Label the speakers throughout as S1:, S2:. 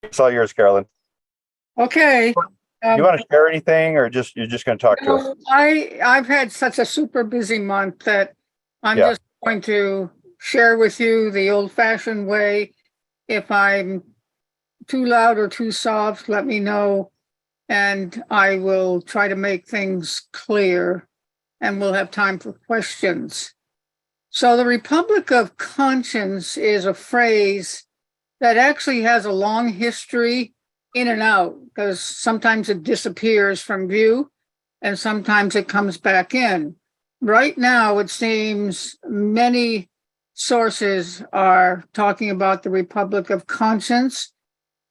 S1: It's all yours, Carolyn.
S2: Okay.
S1: You
S2: Um,
S1: want to share anything, or just you're just going to talk to us?
S2: I've had such a super busy month that I'm
S1: Yeah.
S2: just going to share with you the old-fashioned way. If I'm too loud or too soft, let me know, and I will try to make things clear, and we'll have time for questions. So, the Republic of Conscience is a phrase that actually has a long history in and out because sometimes it disappears from view and sometimes it comes back in. Right now, it seems many sources are talking about the Republic of Conscience.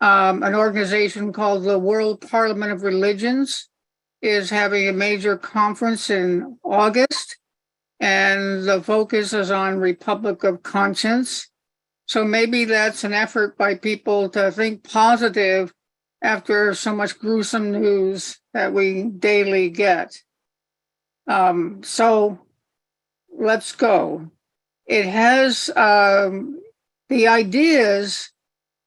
S2: An organization called the World Parliament of Religions is having a major conference in August, and the focus is on Republic of Conscience. So maybe that's an effort by people to think positive after so much gruesome news that we daily get. So let's go. It has the ideas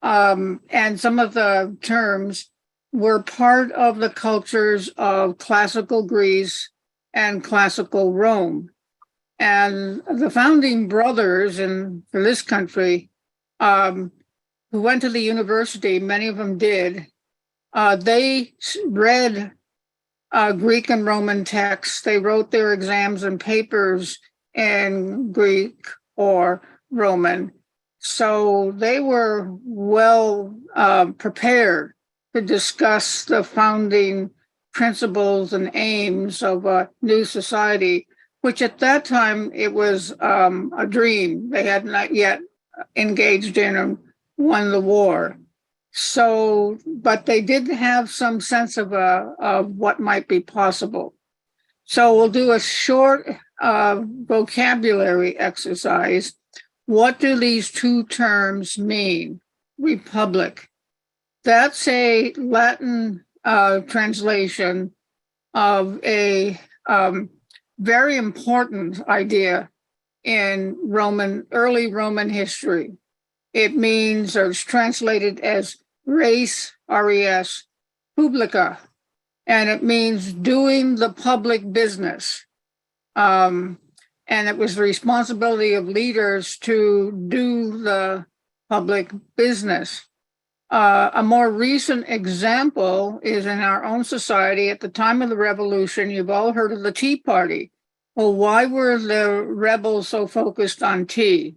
S2: and some of the terms were part of the cultures of classical Greece and classical Rome. And the founding brothers for this country, um, who went to the university, many of them did, they read Greek and Roman texts. They wrote their exams and papers in Greek or Roman. So they were well prepared to discuss the founding principles and aims of a new society, which at that time it was a dream. They had not yet engaged in and won the war. So, but they did have some sense of what might be possible. So we'll do a short vocabulary exercise. What do these two terms mean? Republic. That's a Latin translation of a very important idea in early Roman history. It means, or it's translated as res, res, publica, and it means doing the public business. Um, and it was the responsibility of leaders to do the public business. A more recent example is in our own society at the time of the revolution. You've all heard of the Tea Party. Well, why were the rebels so focused on tea?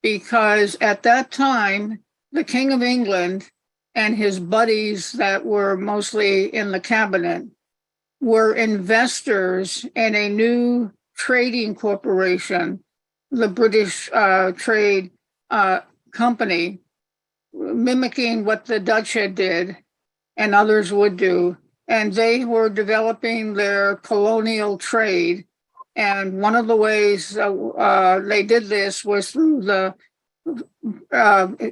S2: Because at that time, the King of England and his buddies that were mostly in the cabinet were investors in a new trading corporation, the British Trade Company, mimicking what the Dutch had did and others would do. And they were developing their colonial trade. And one of the ways they did this was through the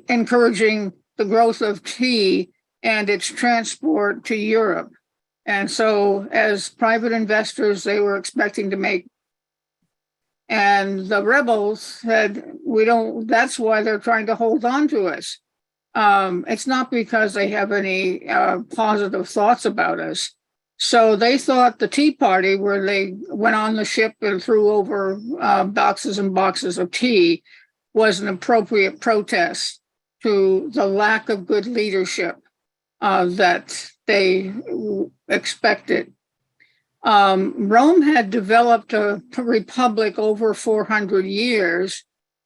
S2: encouraging the growth of tea and its transport to Europe. And so, as private investors, they were expecting to make. And the rebels said, "We don't." That's why they're trying to hold on to us. It's not because they have any positive thoughts about us. So they thought the Tea Party, where they went on the ship and threw over boxes and boxes of tea, was an appropriate protest to the lack of good leadership that they expected. Rome had developed a republic over 400 years,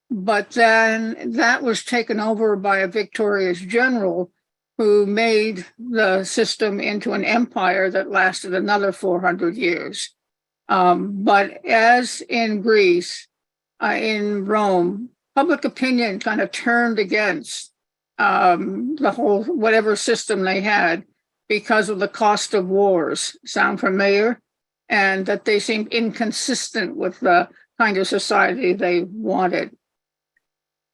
S2: but then that was taken over by a victorious general who made the system into an empire that lasted another 400 years. But as in Greece, in Rome, public opinion kind of turned against the whole whatever system they had because of the cost of wars. Sound familiar? And that they seemed inconsistent with the kind of society they wanted.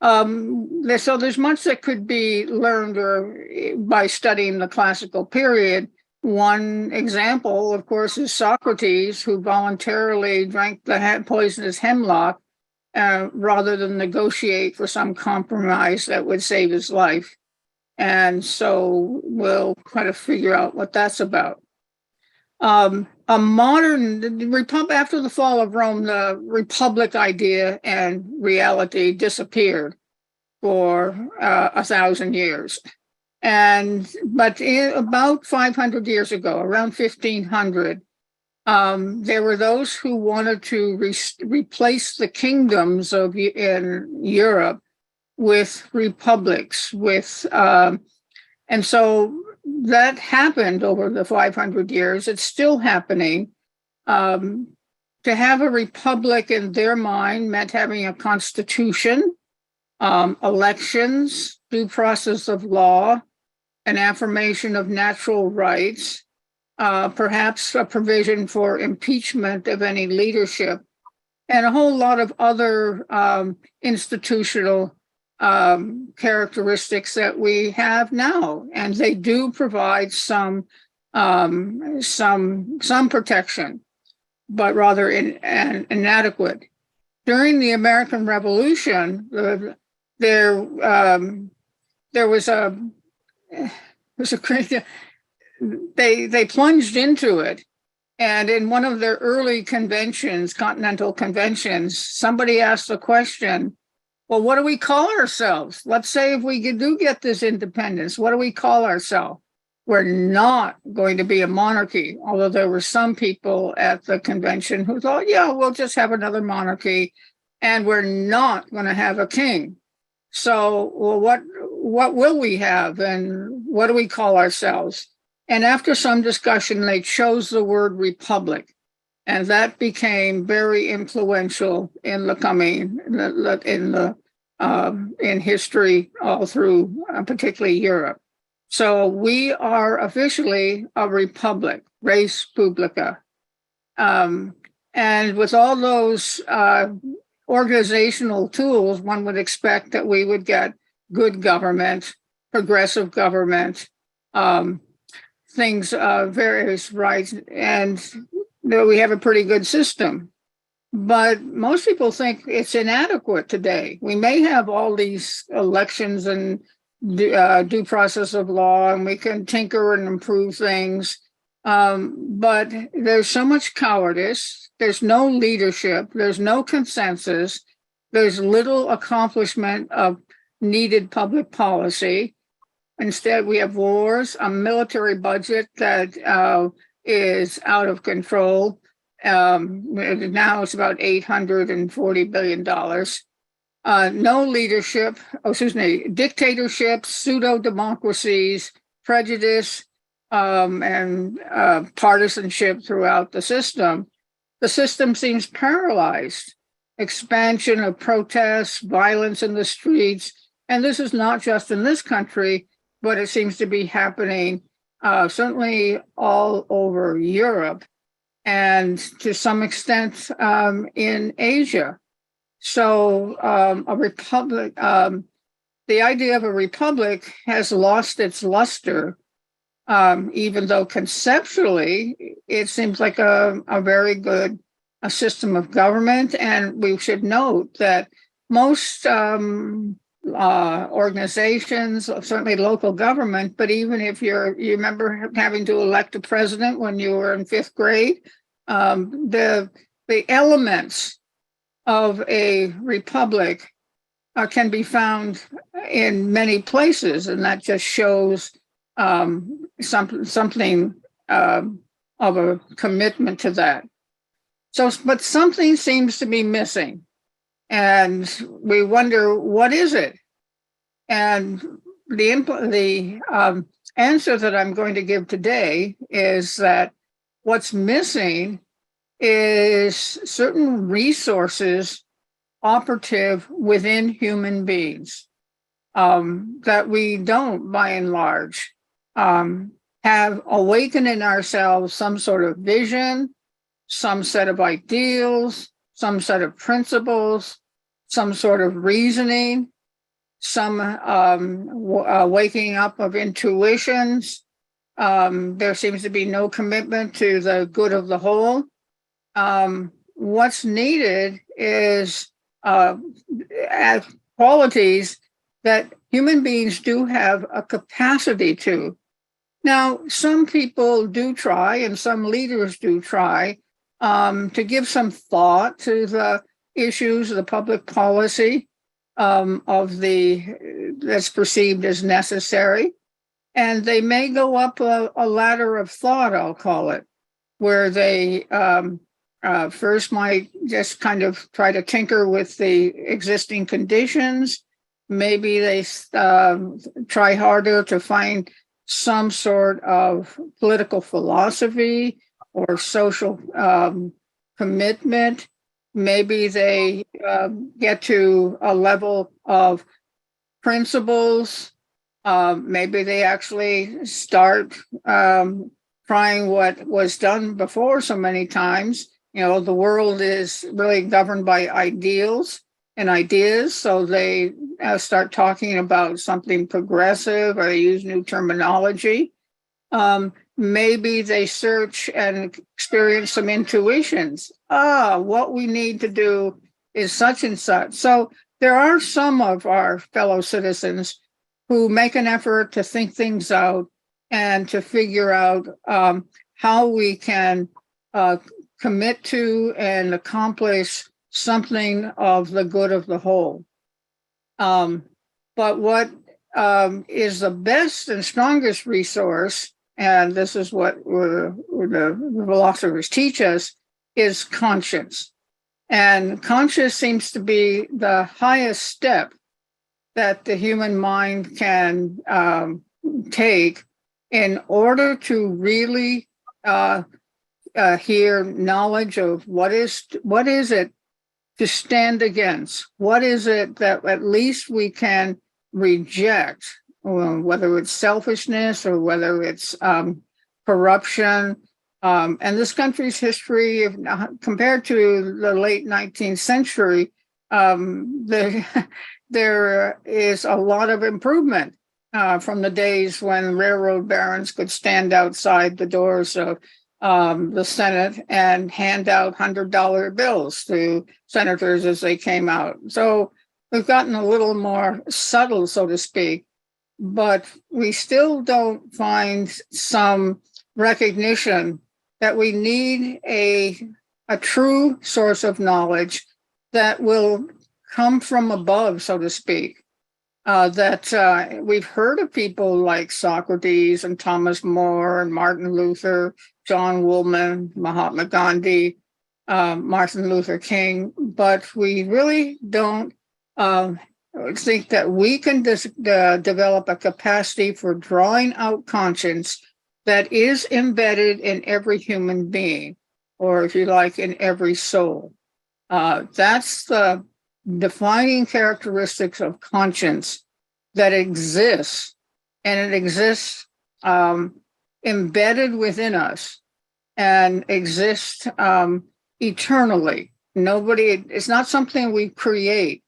S2: So there's much that could be learned by studying the classical period. One example, of course, is Socrates, who voluntarily drank the poisonous hemlock rather than negotiate for some compromise that would save his life. And so we'll try to figure out what that's about. A modern republic, after the fall of Rome, the republic idea and reality disappeared for 1,000 years. But about 500 years ago, around 1500, there were those who wanted to replace the kingdoms in Europe with republics, and so that happened over the 500 years. It's still happening. To have a republic in their mind meant having a constitution, elections, due process of law, an affirmation of natural rights, perhaps a provision for impeachment of any leadership, and a whole lot of other institutional characteristics that we have now, and they do provide some protection, but rather inadequate. During the American Revolution, there was a crazy. They plunged into it. And in one of their early conventions, continental conventions, somebody asked the question, well, what do we call ourselves? Let's say if we do get this independence, what do we call ourselves? We're not going to be a monarchy, although there were some people at the convention who thought, yeah, we'll just have another monarchy, and we're not going to have a king. So, well, what will we have, and what do we call ourselves? And after some discussion, they chose the word republic, and that became very influential in in history all through, particularly Europe. So we are officially a republic, res publica, and with all those organizational tools, one would expect that we would get good government, progressive government. Things, various rights, and that we have a pretty good system. But most people think it's inadequate today. We may have all these elections and due process of law, and we can tinker and improve things. But there's so much cowardice. There's no leadership. There's no consensus. There's little accomplishment of needed public policy. Instead, we have wars, a military budget that is out of control. Now it's about $840 billion. No leadership, dictatorships, pseudo-democracies, prejudice, and partisanship throughout the system. The system seems paralyzed. Expansion of protests, violence in the streets, and this is not just in this country, but it seems to be happening certainly all over Europe and to some extent in Asia. So a republic, the idea of a republic has lost its luster, even though conceptually it seems like a very good system of government. And we should note that most organizations, certainly local government, but even if you remember having to elect a president when you were in fifth grade, the elements of a republic can be found in many places, and that just shows something of a commitment to that. So, but something seems to be missing. And we wonder, what is it? And the answer that I'm going to give today is that what's missing is certain resources operative within human beings that we don't, by and large, have awakened in ourselves some sort of vision, some set of ideals, some set of principles, some sort of reasoning, some waking up of intuitions. There seems to be no commitment to the good of the whole. What's needed is qualities that human beings do have a capacity to. Now, some people do try, and some leaders do try to give some thought to the issues of the public policy of that's perceived as necessary. And they may go up a ladder of thought, I'll call it, where they first might just kind of try to tinker with the existing conditions. Maybe they try harder to find some sort of political philosophy or social commitment. Maybe they get to a level of principles. Maybe they actually start trying what was done before so many times. You know, the world is really governed by ideals and ideas. So they start talking about something progressive, or they use new terminology. Maybe they search and experience some intuitions. What we need to do is such and such. So there are some of our fellow citizens who make an effort to think things out and to figure out how we can commit to and accomplish something of the good of the whole. But what is the best and strongest resource, and this is what the philosophers teach us, is conscience. And conscience seems to be the highest step that the human mind can take in order to really hear knowledge of what is it to stand against? What is it that at least we can reject, whether it's selfishness or whether it's corruption? And this country's history, compared to the late 19th century, there is a lot of improvement from the days when railroad barons could stand outside the doors of the Senate and hand out $100 bills to senators as they came out. So we've gotten a little more subtle, so to speak, but we still don't find some recognition that we need a true source of knowledge that will come from above, so to speak. That we've heard of people like Socrates and Thomas More and Martin Luther, John Woolman, Mahatma Gandhi, Martin Luther King, but we really don't think that we can develop a capacity for drawing out conscience that is embedded in every human being, or if you like, in every soul. That's the defining characteristics of conscience that exists, and it exists embedded within us and exists eternally. It's not something we create.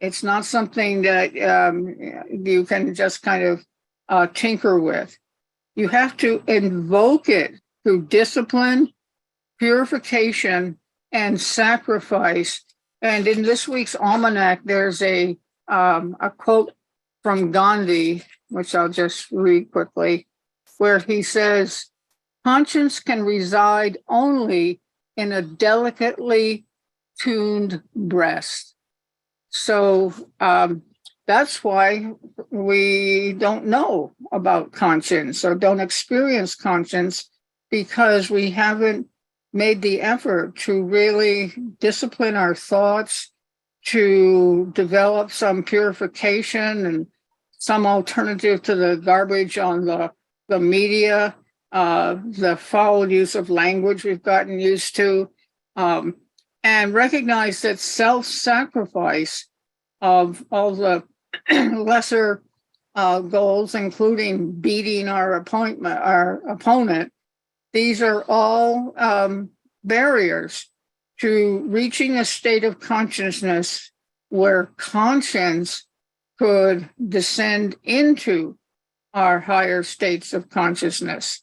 S2: It's not something that you can just kind of tinker with. You have to invoke it through discipline, purification, and sacrifice. And in this week's almanac, there's a quote from Gandhi, which I'll just read quickly, where he says, "Conscience can reside only in a delicately tuned breast." So that's why we don't know about conscience or don't experience conscience, because we haven't made the effort to really discipline our thoughts, to develop some purification and some alternative to the garbage on the media, the foul use of language we've gotten used to, and recognize that self-sacrifice of all the lesser goals, including beating our opponent, these are all barriers to reaching a state of consciousness where conscience could descend into our higher states of consciousness.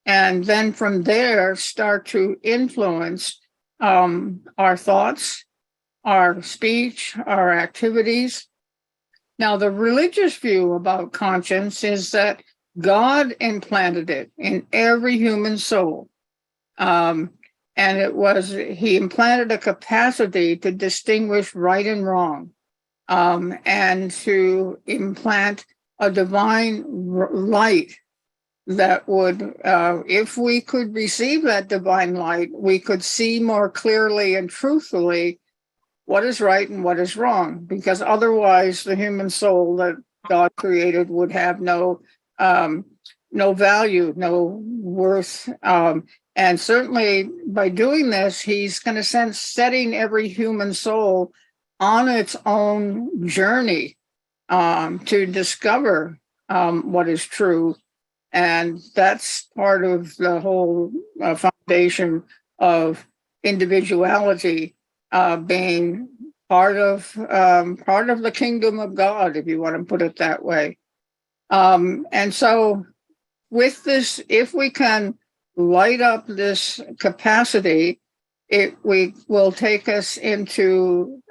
S2: And then from there, start to influence our thoughts, our speech, our activities. Now, the religious view about conscience is that God implanted it in every human soul. And he implanted a capacity to distinguish right and wrong, and to implant a divine light that would, if we could receive that divine light, we could see more clearly and truthfully what is right and what is wrong, because otherwise the human soul that God created would have no value, no worth. And certainly by doing this, he's going to setting every human soul on its own journey to discover what is true. And that's part of the whole foundation of individuality, being part of the kingdom of God, if you want to put it that way. And so with this, if we can light up this capacity, it will take us into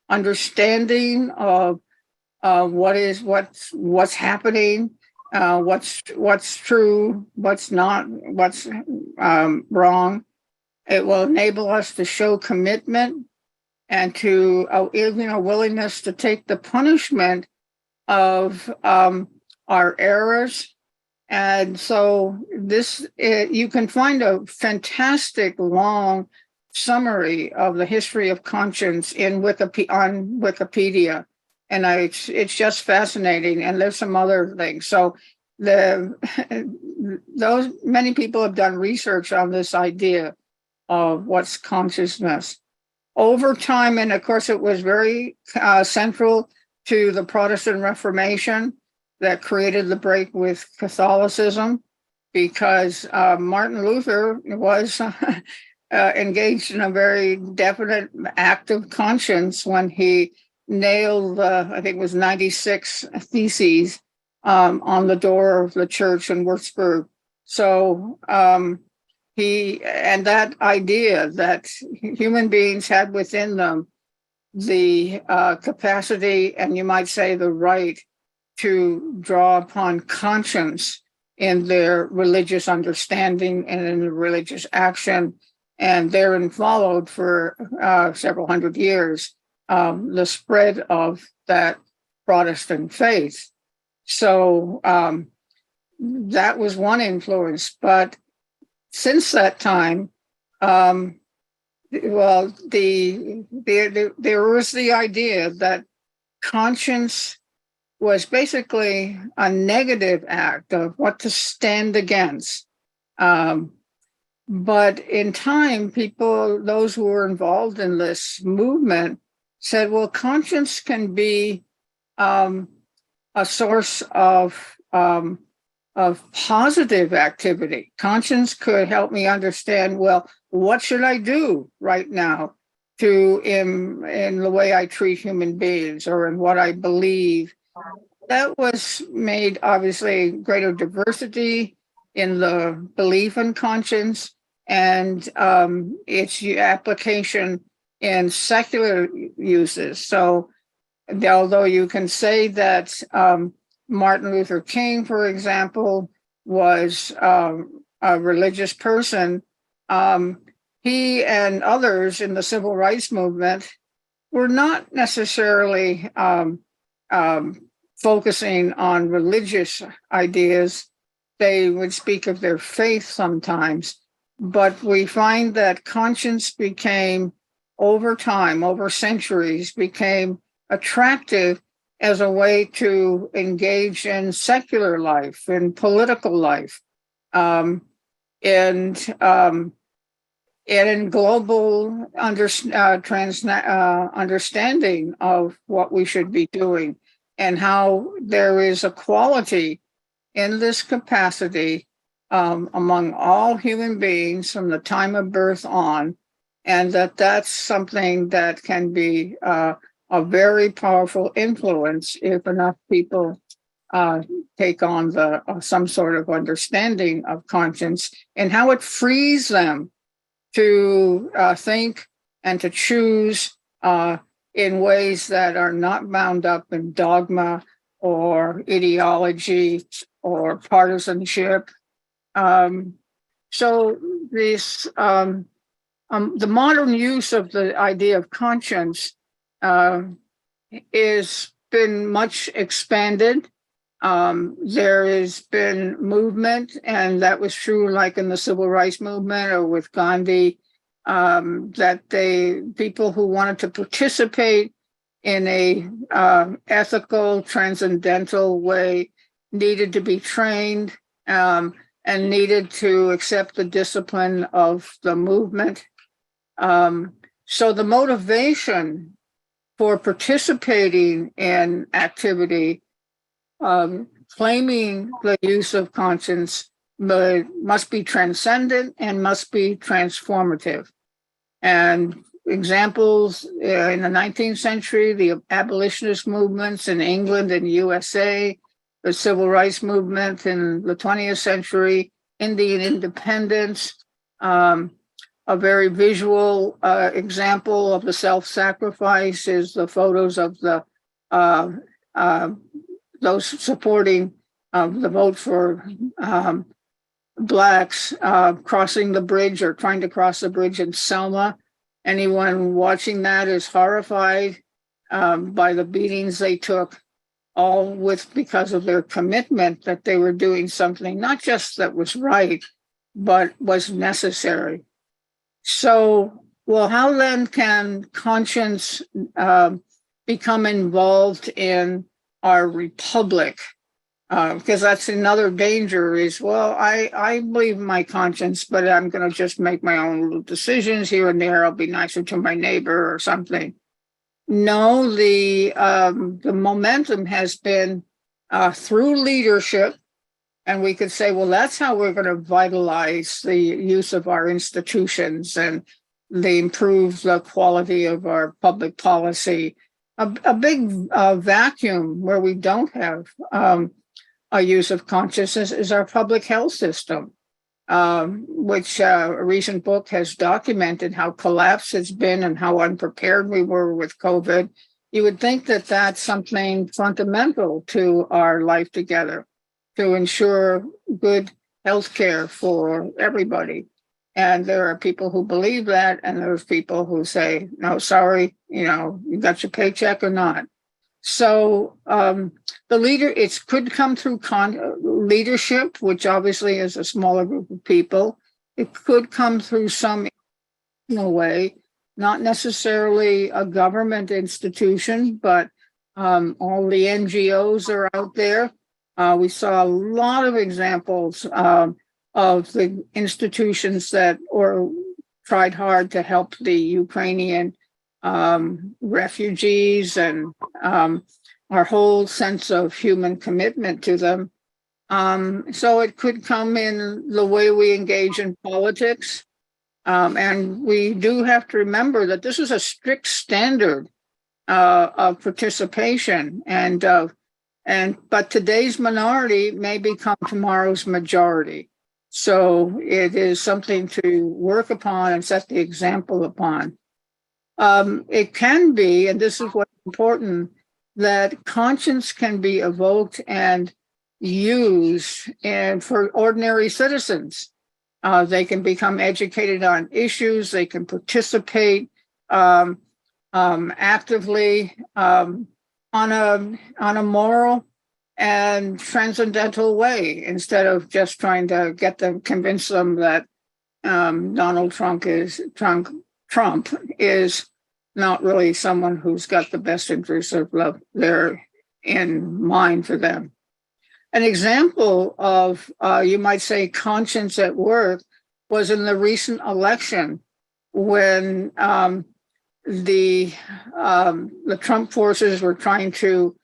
S2: understanding of what's happening, what's true, what's not, what's wrong. It will enable us to show commitment and to even a willingness to take the punishment of our errors. And so you can find a fantastic long summary of the history of conscience on Wikipedia. And it's just fascinating. And there's some other things. So many people have done research on this idea of what's consciousness over time. And of course, it was very central to the Protestant Reformation that created the break with Catholicism, because Martin Luther was engaged in a very definite act of conscience when he nailed, I think it was 96 theses on the door of the church in Würzburg. So that idea that human beings had within them the capacity, and you might say the right, to draw upon conscience in their religious understanding and in the religious action, and therein followed for several hundred years the spread of that Protestant faith. So that was one influence. But since that time, there was the idea that conscience was basically a negative act of what to stand against. But in time, those who were involved in this movement said, well, conscience can be a source of positive activity. Conscience could help me understand, well, what should I do right now in the way I treat human beings or in what I believe. That was made obviously greater diversity in the belief in conscience and its application in secular uses. So although you can say that Martin Luther King, for example, was a religious person, he and others in the civil rights movement were not necessarily focusing on religious ideas. They would speak of their faith sometimes, but we find that conscience became, over time, over centuries, became attractive as a way to engage in secular life, in political life, and in global understanding of what we should be doing, and how there is equality in this capacity among all human beings from the time of birth on, and that's something that can be a very powerful influence if enough people take on some sort of understanding of conscience and how it frees them to think and to choose in ways that are not bound up in dogma or ideology or partisanship. Um, so this the modern use of the idea of conscience uh, is been much expanded. There has been movement, and that was true like in the civil rights movement or with Gandhi, that people who wanted to participate in a ethical, transcendental way needed to be trained, and needed to accept the discipline of the movement. So the motivation for participating in activity, claiming the use of conscience, must be transcendent and must be transformative. And examples in the 19th century, the abolitionist movements in England and USA, the civil rights movement in the 20th century, Indian independence, a very visual example of the self-sacrifice is the photos of the those supporting the vote for Blacks crossing the bridge or trying to cross the bridge in Selma. Anyone watching that is horrified by the beatings they took, all because of their commitment that they were doing something not just that was right, but was necessary. So, well, how then can conscience become involved in our republic? Because that's another danger is, well, I believe my conscience, but I'm going to just make my own little decisions here and there. I'll be nicer to my neighbor or something. No, the momentum has been through leadership. And we could say, well, that's how we're going to vitalize the use of our institutions and improve the quality of our public policy. A big vacuum where we don't have a use of consciousness is our public health system, which a recent book has documented how collapsed it's been and how unprepared we were with COVID. You would think that that's something fundamental to our life together, to ensure good health care for everybody. And there are people who believe that, and there's people who say, no, sorry, you got your paycheck or not. So it could come through leadership, which obviously is a smaller group of people. It could come through some way, not necessarily a government institution, but all the NGOs are out there. We saw a lot of examples of the institutions that tried hard to help the Ukrainian refugees and our whole sense of human commitment to them. So it could come in the way we engage in politics. And we do have to remember that this is a strict standard of participation, but today's minority may become tomorrow's majority. So it is something to work upon and set the example upon. It can be, and this is what's important, that conscience can be evoked and used for ordinary citizens. They can become educated on issues. They can participate actively on a moral and transcendental way, instead of just trying to convince them that Donald Trump is not really someone who's got the best interests of love there in mind for them. An example of, you might say, conscience at work was in the recent election when the Trump forces were trying to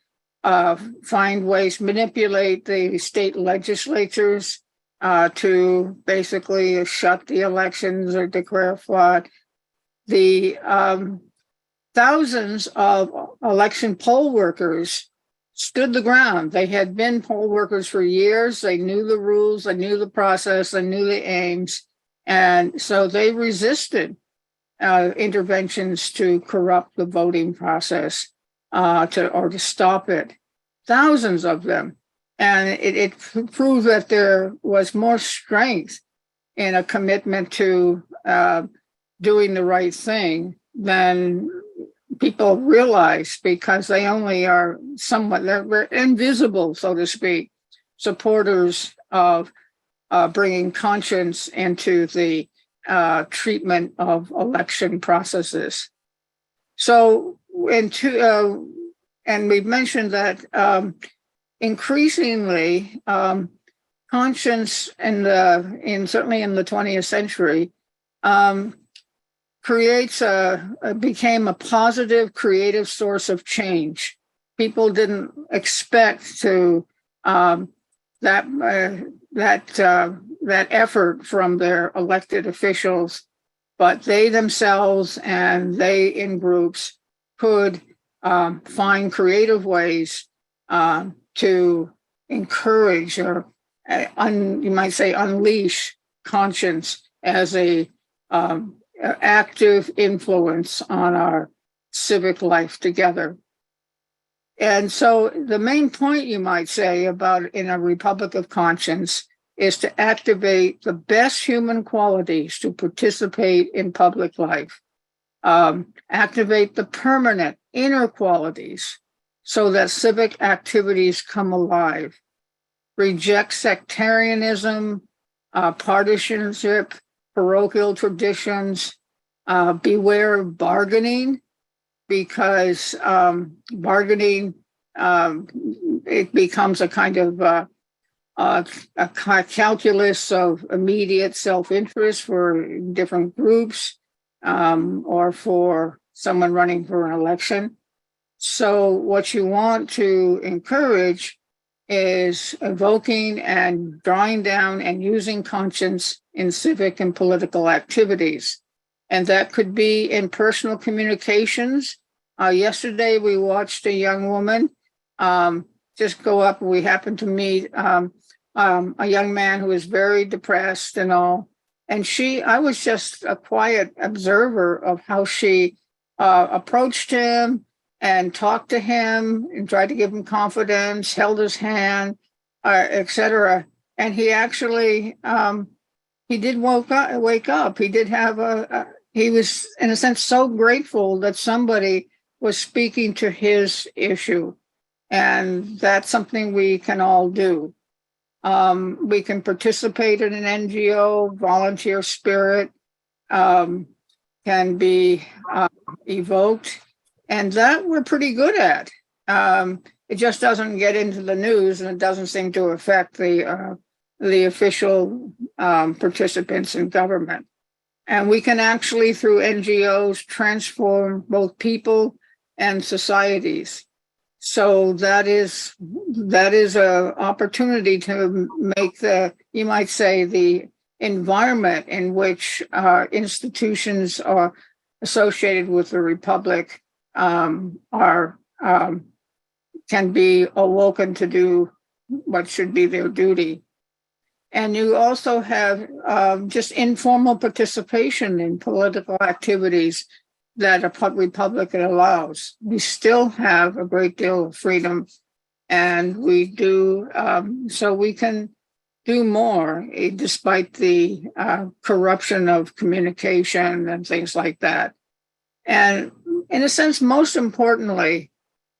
S2: find ways, manipulate the state legislatures to basically shut the elections or declare fraud. The thousands of election poll workers stood the ground. They had been poll workers for years. They knew the rules, they knew the process, they knew the aims. And so they resisted interventions to corrupt the voting process to stop it. Thousands of them. And it proved that there was more strength in a commitment to doing the right thing than people realize, because they only are somewhat, they're invisible, so to speak, supporters of bringing conscience into the treatment of election processes. So, and we've mentioned that increasingly, conscience certainly in the 20th century became a positive, creative source of change. People didn't expect that effort from their elected officials, but they themselves and they in groups could find creative ways to encourage or you might say unleash conscience as a active influence on our civic life together. And so the main point, you might say, about in a republic of conscience is to activate the best human qualities to participate in public life, activate the permanent inner qualities so that civic activities come alive, reject sectarianism, partisanship, parochial traditions, beware of bargaining, because bargaining, it becomes a kind of a calculus of immediate self-interest for different groups or for someone running for an election. So what you want to encourage is evoking and drawing down and using conscience in civic and political activities. And that could be in personal communications. Yesterday, we watched a young woman just go up. We happened to meet a young man who was very depressed and all. And I was just a quiet observer of how she approached him and talked to him and tried to give him confidence, held his hand, etc. And he actually, he did wake up. He did have he was, in a sense, so grateful that somebody was speaking to his issue. And that's something we can all do. We can participate in an NGO, volunteer spirit can be evoked. And that we're pretty good at. It just doesn't get into the news, and it doesn't seem to affect the official participants in government. And we can actually, through NGOs, transform both people and societies. So that is an opportunity to make you might say, the environment in which institutions are associated with the Republic can be awoken to do what should be their duty. And you also have just informal participation in political activities that a republic allows. We still have a great deal of freedom, and we do, so we can do more despite the corruption of communication and things like that. And in a sense, most importantly,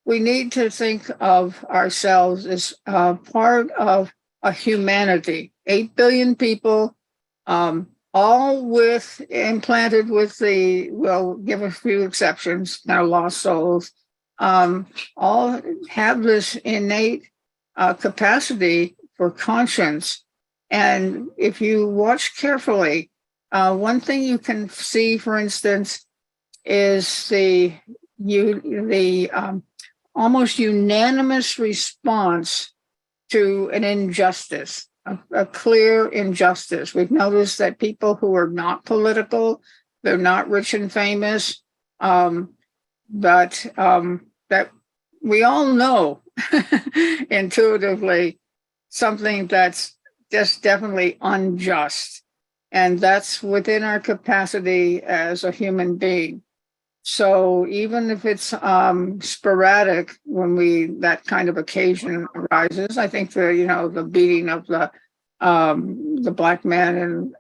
S2: we need to think of ourselves as part of a humanity, 8 billion people, all implanted with we'll give a few exceptions, now lost souls, all have this innate capacity for conscience. And if you watch carefully, one thing you can see, for instance, is the almost unanimous response to an injustice, a clear injustice. We've noticed that people who are not political, they're not rich and famous, but that we all know intuitively something that's just definitely unjust. And that's within our capacity as a human being. So even if it's sporadic when that kind of occasion arises, I think the beating of the black man in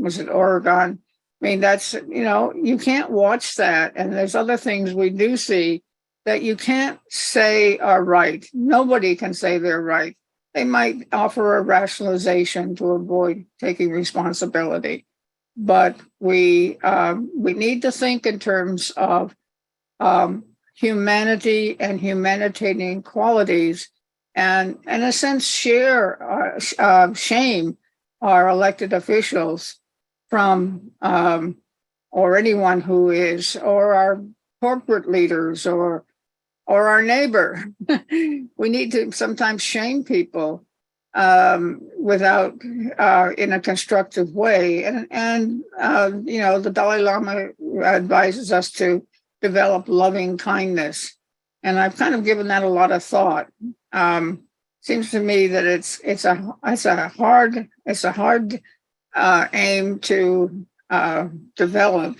S2: was it Oregon? I mean, that's you can't watch that. And there's other things we do see that you can't say are right. Nobody can say they're right. They might offer a rationalization to avoid taking responsibility. But we need to think in terms of humanity and humanitarian qualities, and in a sense shame our elected officials from or anyone who is, or our corporate leaders, or our neighbor. We need to sometimes shame people without in a constructive way. And the Dalai Lama advises us to develop loving kindness. And I've kind of given that a lot of thought. Seems to me that it's a hard aim to develop.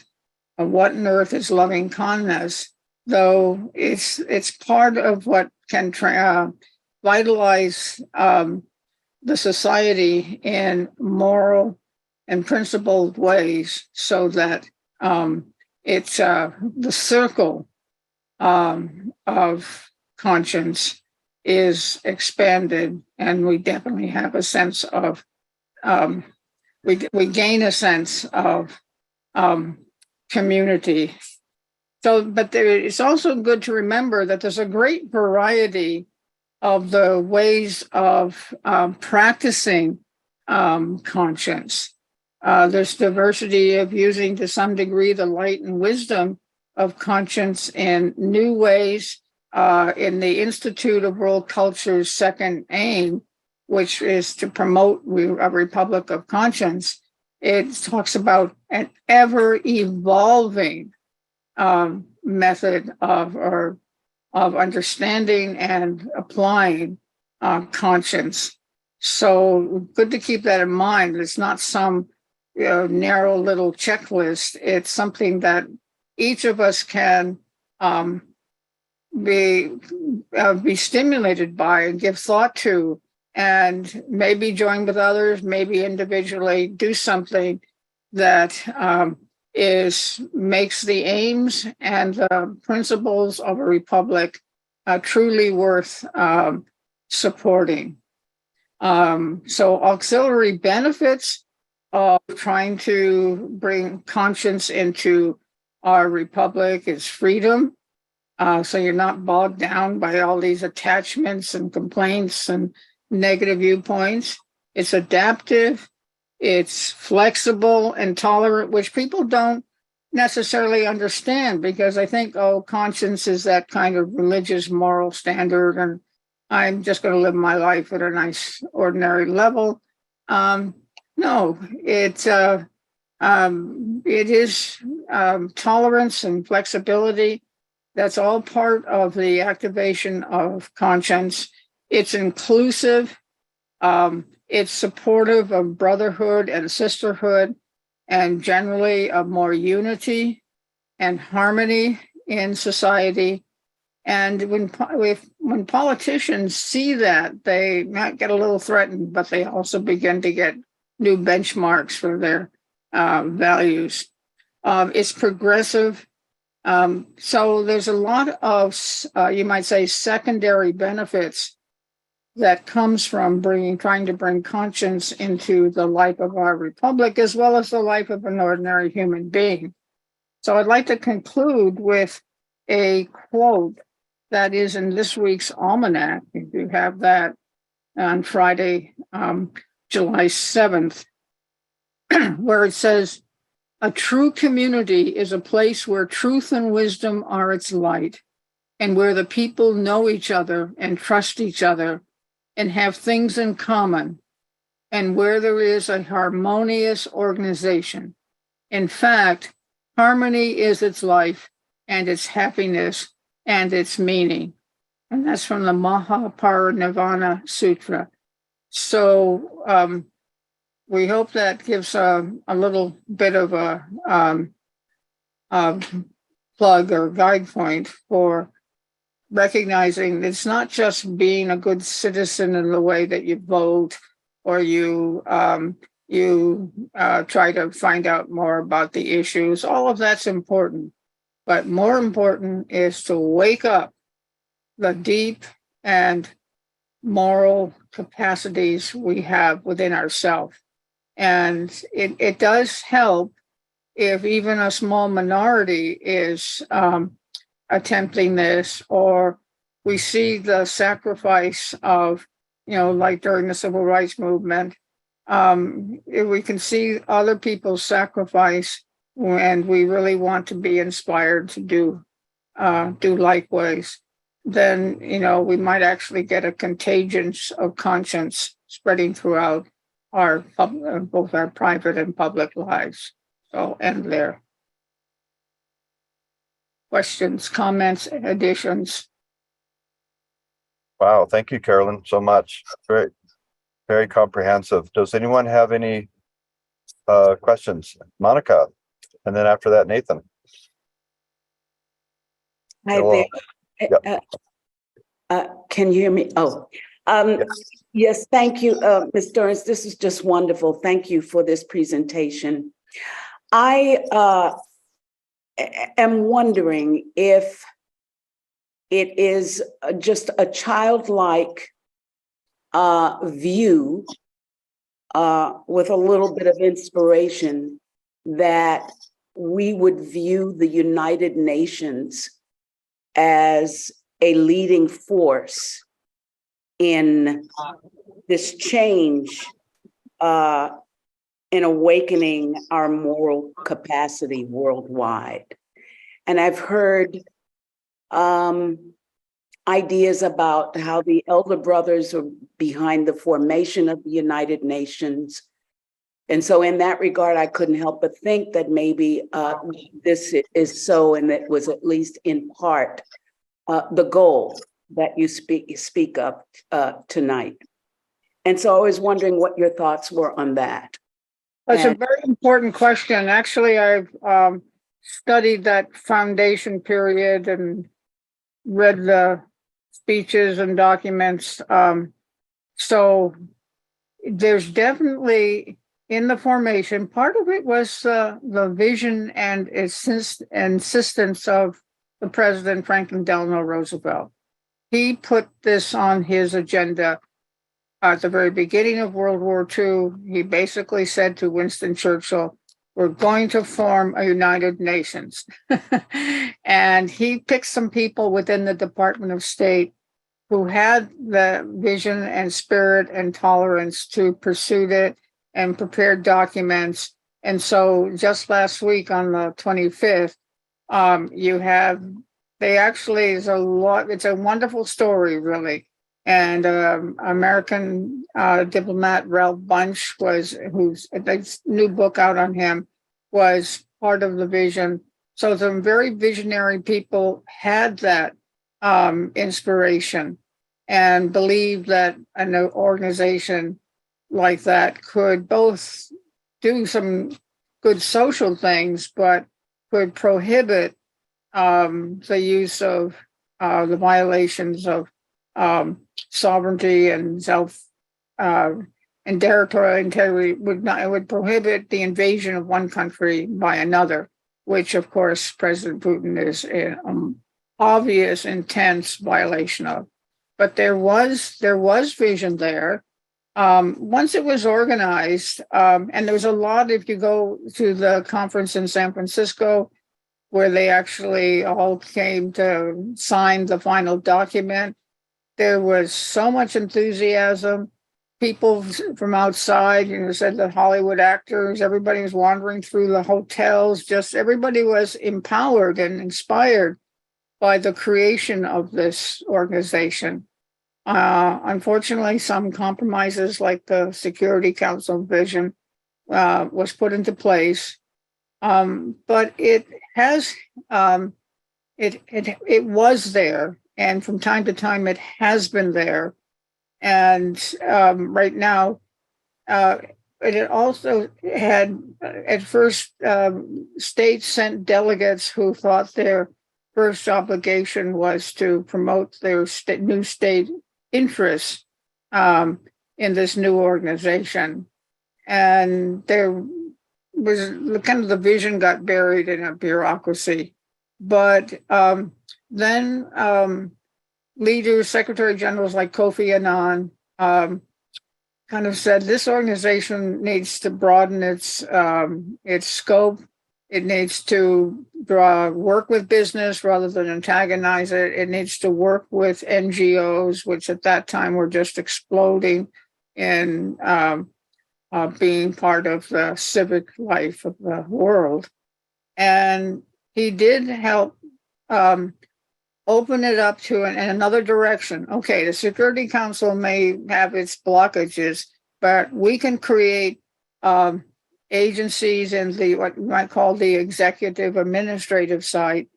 S2: What on earth is loving kindness? Though it's part of what can vitalize the society in moral and principled ways, so that it's the circle of conscience is expanded, and we definitely have a sense of we gain a sense of community. So, but it's also good to remember that there's a great variety of the ways of practicing conscience. There's diversity of using, to some degree, the light and wisdom of conscience in new ways. In the Institute of World Culture's second aim, which is to promote a republic of conscience, it talks about an ever-evolving method of understanding and applying conscience. So good to keep that in mind. It's not some narrow little checklist. It's something that each of us can be stimulated by and give thought to, and maybe join with others, maybe individually do something that makes the aims and the principles of a republic truly worth supporting. So auxiliary benefits of trying to bring conscience into our republic is freedom. So you're not bogged down by all these attachments and complaints and negative viewpoints. It's adaptive, it's flexible and tolerant, which people don't necessarily understand, because I think, conscience is that kind of religious moral standard, and I'm just going to live my life at a nice ordinary level. No, it is tolerance and flexibility. That's all part of the activation of conscience. It's inclusive. It's supportive of brotherhood and sisterhood, and generally of more unity and harmony in society. And when politicians see that, they might get a little threatened, but they also begin to get new benchmarks for their values. It's progressive. So there's a lot of, you might say, secondary benefits that comes from trying to bring conscience into the life of our republic, as well as the life of an ordinary human being. So I'd like to conclude with a quote that is in this week's almanac, if you have that, on Friday, July 7th, where it says, "A true community is a place where truth and wisdom are its light, and where the people know each other and trust each other and have things in common, and where there is a harmonious organization. In fact, harmony is its life and its happiness and its meaning." And that's from the Mahaparinirvana Sutra. So we hope that gives a little bit of a plug or guide point for recognizing it's not just being a good citizen in the way that you vote or you try to find out more about the issues. All of that's important, but more important is to wake up the deep and moral capacities we have within ourselves. And it does help if even a small minority is attempting this, or we see the sacrifice of, like during the civil rights movement, if we can see other people's sacrifice, and we really want to be inspired to do likewise, then we might actually get a contagion of conscience spreading throughout our both our private and public lives. So end there. Questions, comments, additions?
S1: Wow, thank you, Carolyn, so much. Very, very comprehensive. Does anyone have any questions? Monica, and then after that, Nathan.
S3: Hi
S1: Hello.
S3: there. Can you hear me? Oh, yes, thank you, Ms. Stearns. This is just wonderful. Thank you for this presentation. I am wondering if it is just a childlike view with a little bit of inspiration that we would view the United Nations as a leading force in this change in awakening our moral capacity worldwide. And I've heard ideas about how the Elder Brothers are behind the formation of the United Nations. And so in that regard, I couldn't help but think that maybe this is so, and that was at least in part the goal that you speak of tonight. And so I was wondering what your thoughts were on that.
S2: That's a very important question. Actually, I've studied that foundation period and read the speeches and documents. So there's definitely in the formation, part of it was the vision and insistence of the President Franklin Delano Roosevelt. He put this on his agenda at the very beginning of World War II. He basically said to Winston Churchill, we're going to form a United Nations. And he picked some people within the Department of State who had the vision and spirit and tolerance to pursue it and prepared documents. And so just last week on the 25th, it's a wonderful story, really. And American diplomat Ralph Bunche whose new book out on him was part of the vision. So some very visionary people had that inspiration and believed that an organization like that could both do some good social things, but could prohibit the use of the violations of sovereignty and and territorial integrity. It would prohibit the invasion of one country by another, which of course President Putin is an obvious, intense violation of. But there was vision there. Once it was organized, and there was a lot, if you go to the conference in San Francisco, where they actually all came to sign the final document, there was so much enthusiasm. People from outside, said that Hollywood actors, everybody was wandering through the hotels, just everybody was empowered and inspired by the creation of this organization. Unfortunately, some compromises like the Security Council vision was put into place. But it has, it was there. And from time to time, it has been there. And right now, it also had, at first, states sent delegates who thought their first obligation was to promote their new state interests in this new organization. And there was kind of the vision got buried in a bureaucracy. But then leaders, secretary generals like Kofi Annan, kind of said this organization needs to broaden its scope. It needs to work with business rather than antagonize it. It needs to work with NGOs, which at that time were just exploding in being part of the civic life of the world. And he did help open it up to another direction. Okay, the Security Council may have its blockages, but we can create agencies in the what you might call the executive administrative side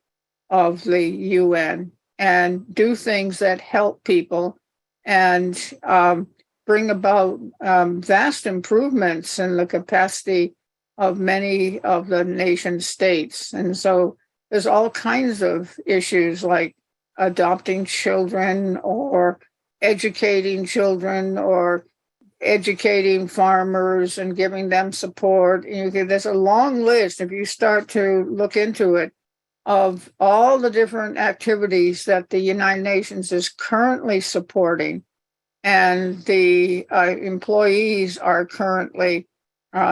S2: of the UN and do things that help people and bring about vast improvements in the capacity of many of the nation states. And so there's all kinds of issues like adopting children or educating children or educating farmers and giving them support. There's a long list, if you start to look into it, of all the different activities that the United Nations is currently supporting and the employees are currently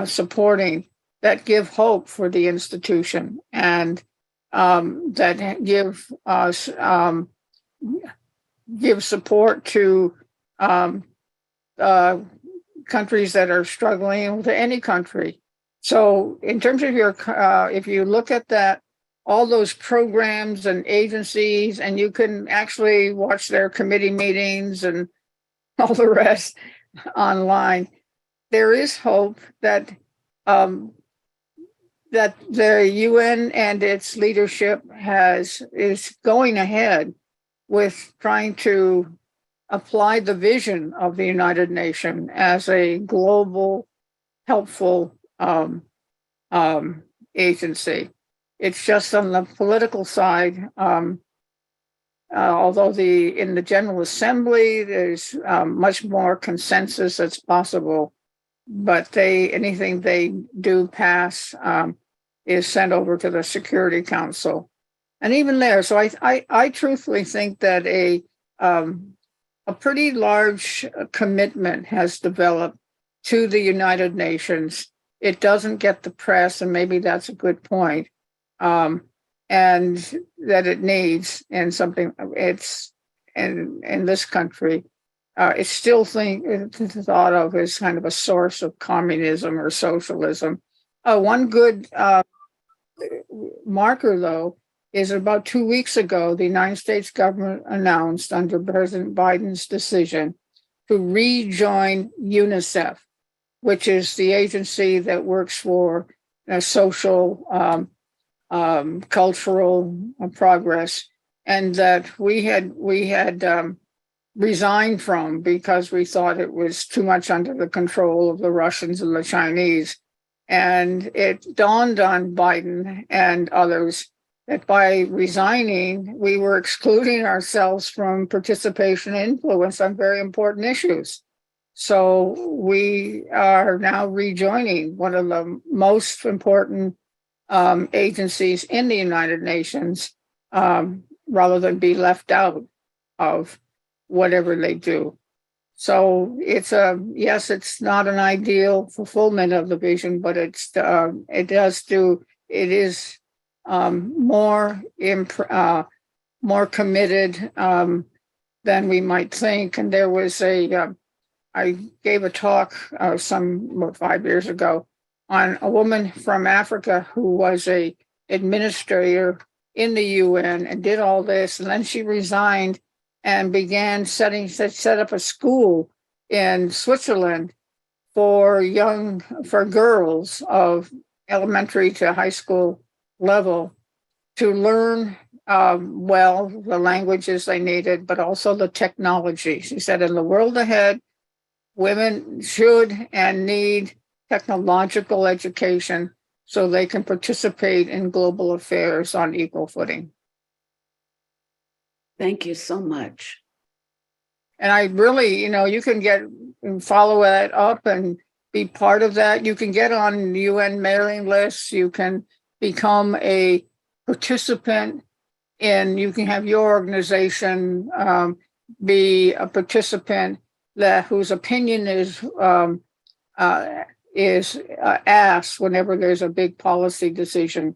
S2: supporting that give hope for the institution and that give us give support to countries that are struggling, to any country. So in terms of your, if you look at that, all those programs and agencies, and you can actually watch their committee meetings and all the rest online, there is hope that that the UN and its leadership is going ahead with trying to apply the vision of the United Nations as a global, helpful agency. It's just on the political side, although in the General Assembly, there's much more consensus that's possible, but anything they do pass is sent over to the Security Council. And even there, so I truthfully think that a pretty large commitment has developed to the United Nations. It doesn't get the press, and maybe that's a good point, and that it needs, and something it's in this country, it's still thought of as kind of a source of communism or socialism. One good marker, though, is about 2 weeks ago, the United States government announced under President Biden's decision to rejoin UNICEF, which is the agency that works for social, cultural progress, and that we had resigned from because we thought it was too much under the control of the Russians and the Chinese. And it dawned on Biden and others that by resigning, we were excluding ourselves from participation and influence on very important issues. So we are now rejoining one of the most important agencies in the United Nations, rather than be left out of whatever they do. So it's yes, it's not an ideal fulfillment of the vision, but it is more committed than we might think. And there was I gave a talk 5 years ago on a woman from Africa who was a administrator in the UN and did all this, and then she resigned and began set up a school in Switzerland for girls of elementary to high school level to learn the languages they needed, but also the technology. She said, in the world ahead, women should and need technological education so they can participate in global affairs on equal footing.
S3: Thank you so much.
S2: And I really, you can get and follow that up and be part of that. You can get on UN mailing lists. You can become a participant in, you can have your organization be a participant whose opinion is asked whenever there's a big policy decision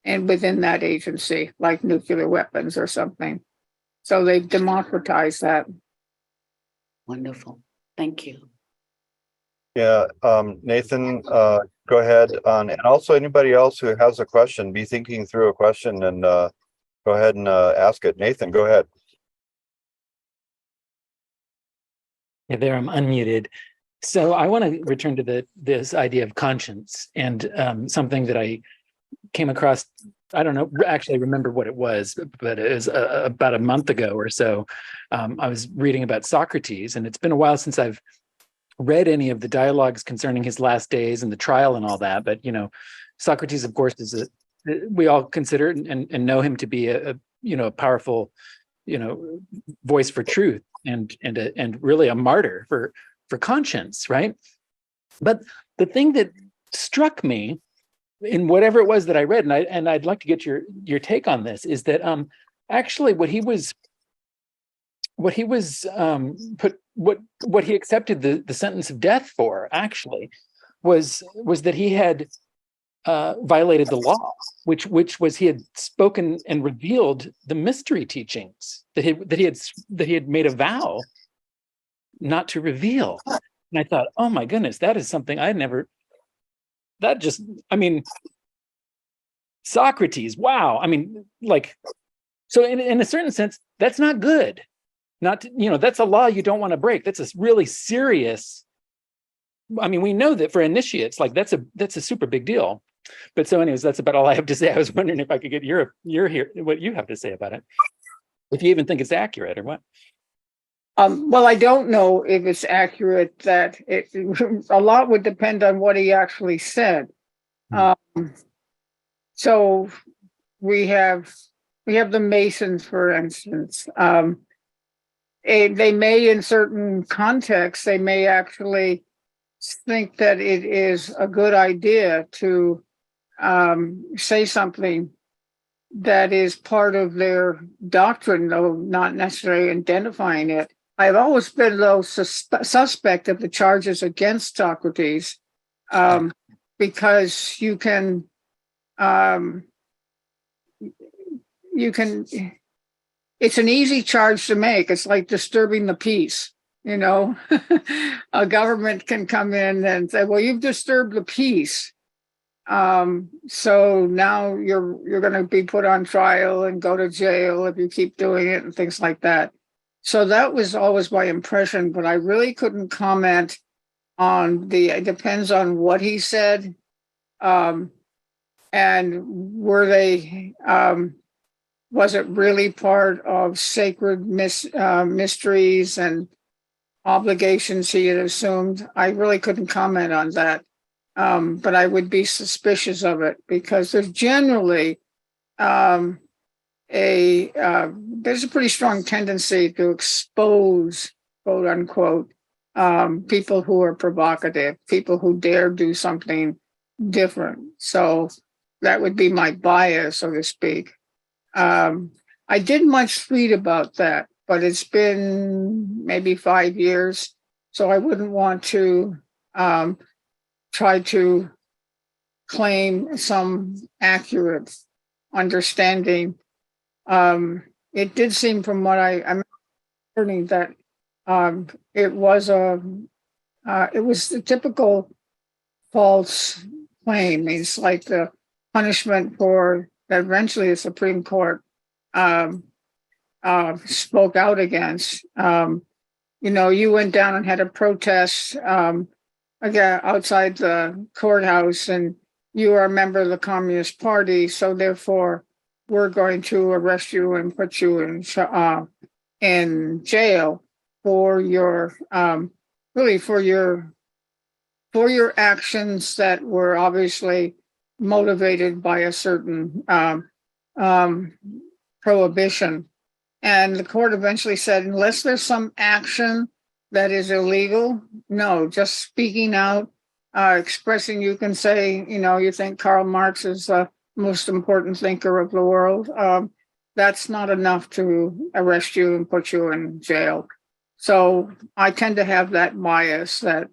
S2: and within that agency, like nuclear weapons or something. So they've democratized that.
S3: Wonderful. Thank you.
S1: Yeah, Nathan, go ahead on, and also anybody else who has a question, be thinking through a question and go ahead and ask it. Nathan, go ahead.
S4: Yeah, there, I'm unmuted. So I want to return to this idea of conscience and something that I came across. I don't know, actually remember what it was, but it was about a month ago or so. I was reading about Socrates, and it's been a while since I've read any of the dialogues concerning his last days and the trial and all that. But, Socrates, of course, we all consider and know him to be a powerful, voice for truth and really a martyr for conscience, right? But the thing that struck me in whatever it was that I read, and I'd like to get your take on this, is that actually what he accepted the sentence of death for actually was that he had violated the law, which was he had spoken and revealed the mystery teachings that he had made a vow not to reveal. And I thought, oh my goodness, that is something Socrates, wow. So in a certain sense, that's not good. That's a law you don't want to break. That's a really serious. We know that for initiates, that's a super big deal. But so anyways, that's about all I have to say. I was wondering if I could get your what you have to say about it. If you even think it's accurate or what.
S2: Well, I don't know if it's accurate that a lot would depend on what he actually said. So we have the Masons, for instance. They may, in certain contexts, they may actually think that it is a good idea to say something that is part of their doctrine, though not necessarily identifying it. I've always been, though, suspect of the charges against Socrates because you can it's an easy charge to make. It's like disturbing the peace. A government can come in and say, well, you've disturbed the peace. So now you're going to be put on trial and go to jail if you keep doing it and things like that. So that was always my impression, but I really couldn't comment on it depends on what he said. And were they, was it really part of sacred mysteries and obligations he had assumed? I really couldn't comment on that. But I would be suspicious of it because there's generally there's a pretty strong tendency to expose, quote unquote, people who are provocative, people who dare do something different. So that would be my bias, so to speak. I did much read about that, but it's been maybe 5 years, so I wouldn't want to try to claim some accurate understanding. It did seem from what I'm learning that it was the typical false claim. It's like the punishment for that eventually the Supreme Court spoke out against. You went down and had a protest again outside the courthouse, and you are a member of the Communist Party, so therefore we're going to arrest you and put you in jail for your for your actions that were obviously motivated by a certain prohibition. And the court eventually said, unless there's some action that is illegal, no, just speaking out, expressing, you can say, you think Karl Marx is the most important thinker of the world. That's not enough to arrest you and put you in jail. So I tend to have that bias that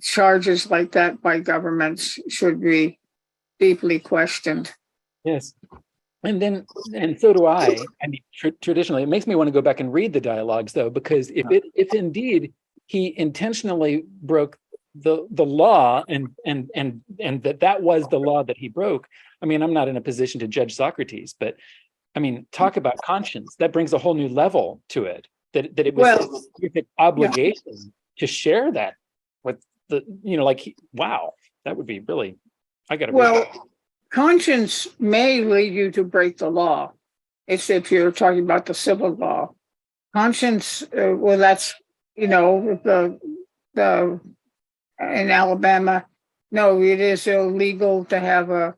S2: charges like that by governments should be deeply questioned.
S4: Yes. And so do I. I mean, traditionally, it makes me want to go back and read the dialogues, though, because if indeed he intentionally broke the law and that was the law that he broke. I mean, I'm not in a position to judge Socrates, but I mean, talk about conscience. That brings a whole new level to it. That it was a specific obligation to share that with the, wow, that would be really, I got to.
S2: Well, conscience may lead you to break the law. It's if you're talking about the civil law. Conscience, that's, the in Alabama, no, it is illegal to have a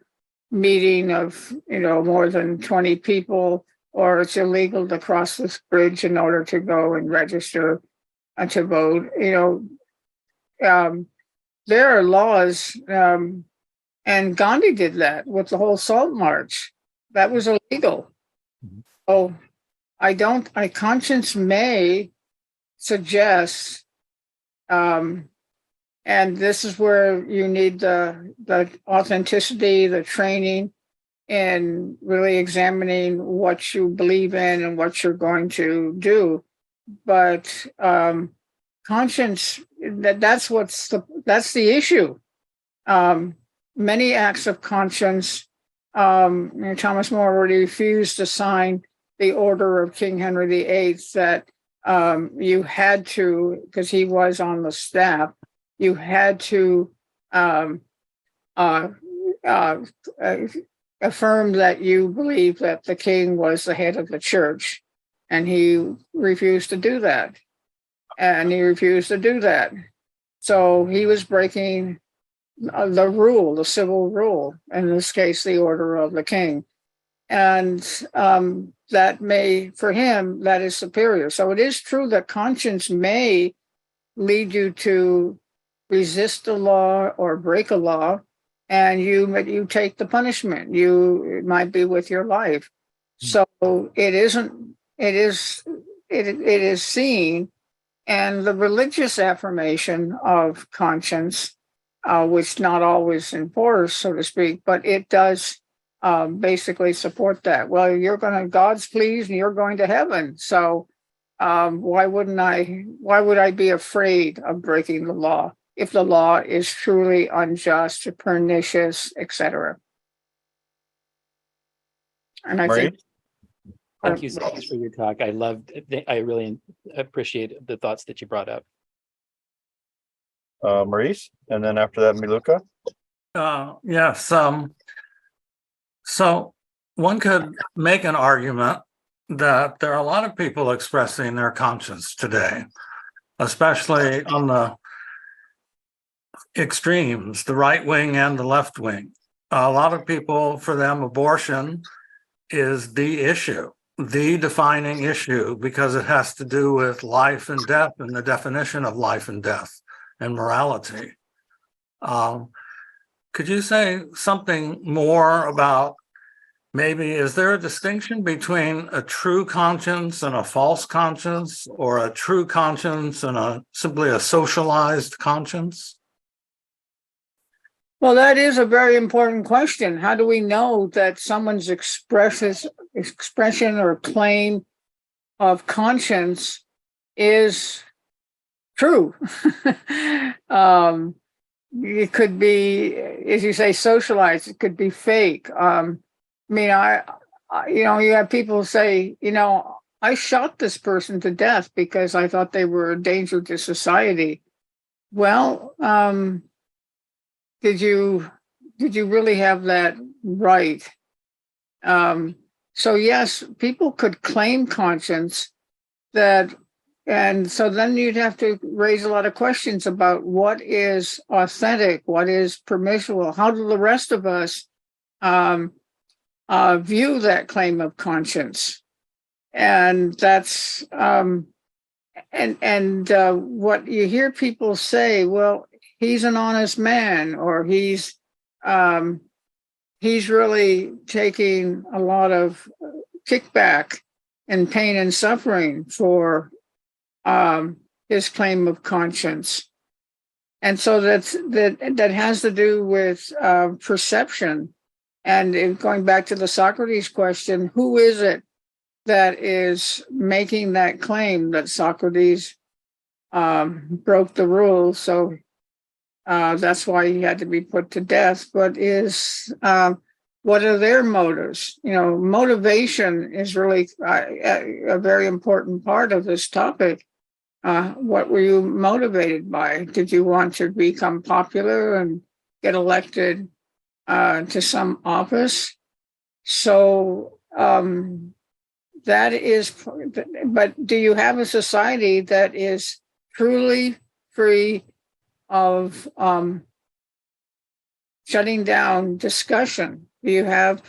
S2: meeting of, more than 20 people, or it's illegal to cross this bridge in order to go and register to vote. There are laws, and Gandhi did that with the whole Salt March. That was illegal. So conscience may suggest, and this is where you need the authenticity, the training, and really examining what you believe in and what you're going to do. But conscience, that's the issue. Many acts of conscience. Thomas More already refused to sign the order of King Henry VIII that you had to, because he was on the staff, you had to affirm that you believe that the king was the head of the church, and he refused to do that. So he was breaking the rule, the civil rule, in this case, the order of the king. And that may, for him, that is superior. So it is true that conscience may lead you to resist the law or break a law, and you take the punishment. It might be with your life. So it is seen, and the religious affirmation of conscience, which not always enforced, so to speak, but it does basically support that. Well, God's pleased and you're going to heaven. So why would I be afraid of breaking the law if the law is truly unjust, pernicious, etc.? And I think.
S4: Thank you so much for your talk. I really appreciate the thoughts that you brought up.
S1: Maurice, and then after that, Miluka.
S5: Yes. So one could make an argument that there are a lot of people expressing their conscience today, especially on the extremes, the right wing and the left wing. A lot of people, for them, abortion is the issue, the defining issue, because it has to do with life and death and the definition of life and death and morality. Could you say something more about maybe, is there a distinction between a true conscience and a false conscience, or a true conscience and simply a socialized conscience?
S2: Well, that is a very important question. How do we know that someone's expression or claim of conscience is true? It could be, as you say, socialized. It could be fake. You have people say, I shot this person to death because I thought they were a danger to society. Well, did you really have that right? So yes, people could claim conscience that And so then you'd have to raise a lot of questions about what is authentic, what is permissible, how do the rest of us view that claim of conscience? And that's what you hear people say, well, he's an honest man, or he's really taking a lot of kickback and pain and suffering for his claim of conscience. And so that has to do with perception. And going back to the Socrates question, who is it that is making that claim that Socrates broke the rules? So that's why he had to be put to death. But what are their motives? You know, motivation is really a very important part of this topic. What were you motivated by? Did you want to become popular and get elected to some office? So that is, but do you have a society that is truly free of shutting down discussion? Do you have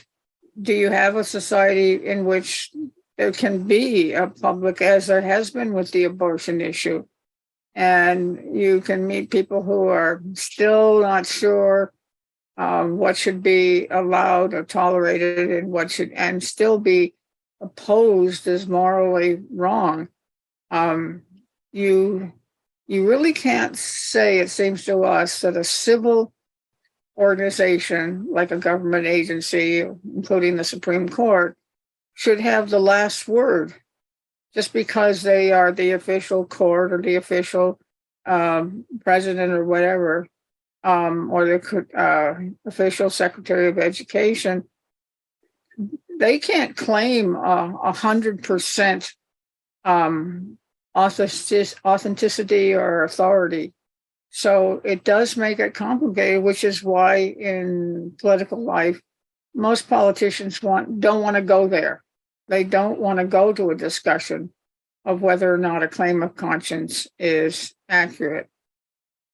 S2: a society in which there can be a public, as there has been with the abortion issue, and you can meet people who are still not sure what should be allowed or tolerated and what should, and still be opposed as morally wrong? You really can't say, it seems to us, that a civil organization like a government agency, including the Supreme Court, should have the last word just because they are the official court or the official president or whatever, or the official secretary of education. They can't claim 100% authenticity or authority. So it does make it complicated, which is why in political life, most politicians don't want to go there. They don't want to go to a discussion of whether or not a claim of conscience is accurate.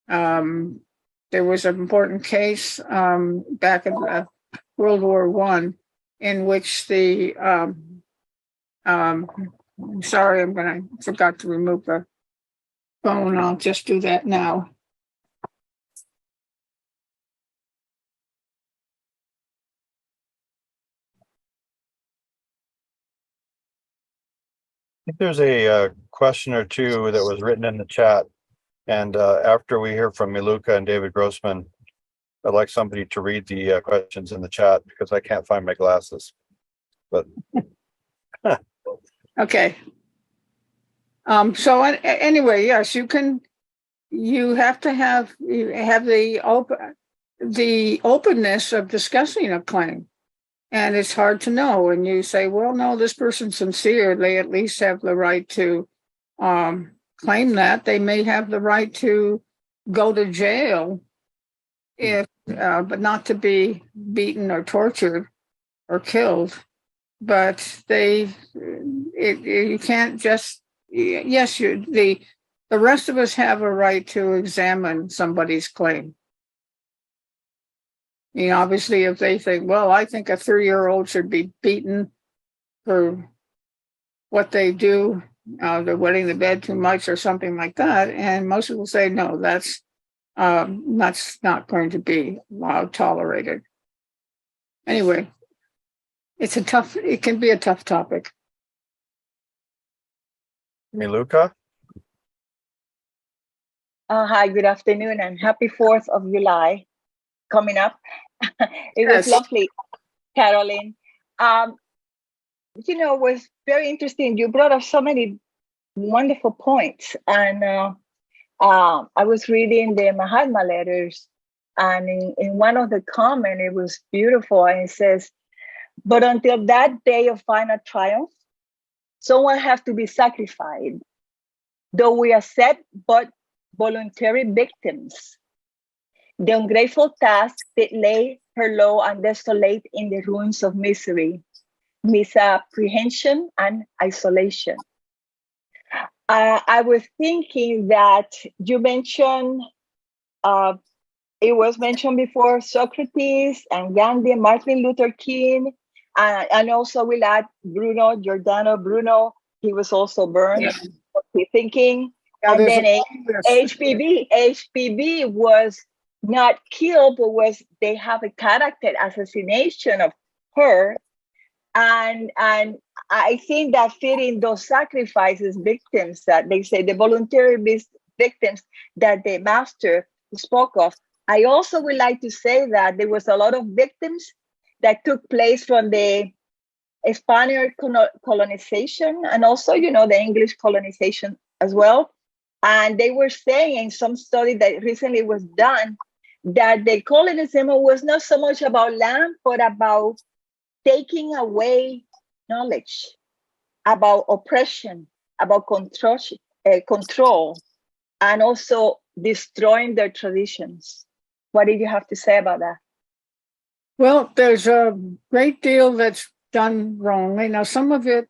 S2: There was an important case back in World War I in which the sorry, I forgot to remove the phone. I'll just do that now.
S1: I think there's a question or two that was written in the chat. And after we hear from Miluka and David Grossman, I'd like somebody to read the questions in the chat because I can't find my glasses. But
S2: okay. So anyway, yes, you have to have the openness of discussing a claim. And it's hard to know. And you say, well, no, this person's sincere. They at least have the right to claim that. They may have the right to go to jail, but not to be beaten or tortured or killed. But you can't just, yes, the rest of us have a right to examine somebody's claim. You know, obviously, if they think, well, I think a 3-year-old should be beaten for what they do, they're wetting the bed too much or something like that. And most people say, no, that's not going to be tolerated. Anyway, it can be a tough topic.
S1: Miluka?
S6: Hi, good afternoon, and happy 4th of July coming up. It was lovely, Carolyn. It was very interesting. You brought up so many wonderful points. And I was reading the Mahatma letters, and in one of the comments, it was beautiful. And it says, but until that day of final triumph, someone has to be sacrificed, though we accept but voluntary victims. The ungrateful task that lay her low and desolate in the ruins of misery, misapprehension, and isolation. I was thinking that you mentioned, it was mentioned before, Socrates and Gandhi and Martin Luther King, and also we'll add Bruno, Giordano Bruno. He was also burned.
S2: Yeah.
S6: What we thinking?
S2: Yeah,
S6: And
S2: there's
S6: then HPV was not killed, but they have a character assassination of her. And I think that fitting those sacrifices, victims that they say, the voluntary victims that the master spoke of. I also would like to say that there was a lot of victims that took place from the Spaniard colonization and also, the English colonization as well. And they were saying in some study that recently was done that the colonialism was not so much about land, but about taking away knowledge, about oppression, about control, and also destroying their traditions. What did you have to say about that?
S2: Well, there's a great deal that's done wrongly. Now, some of it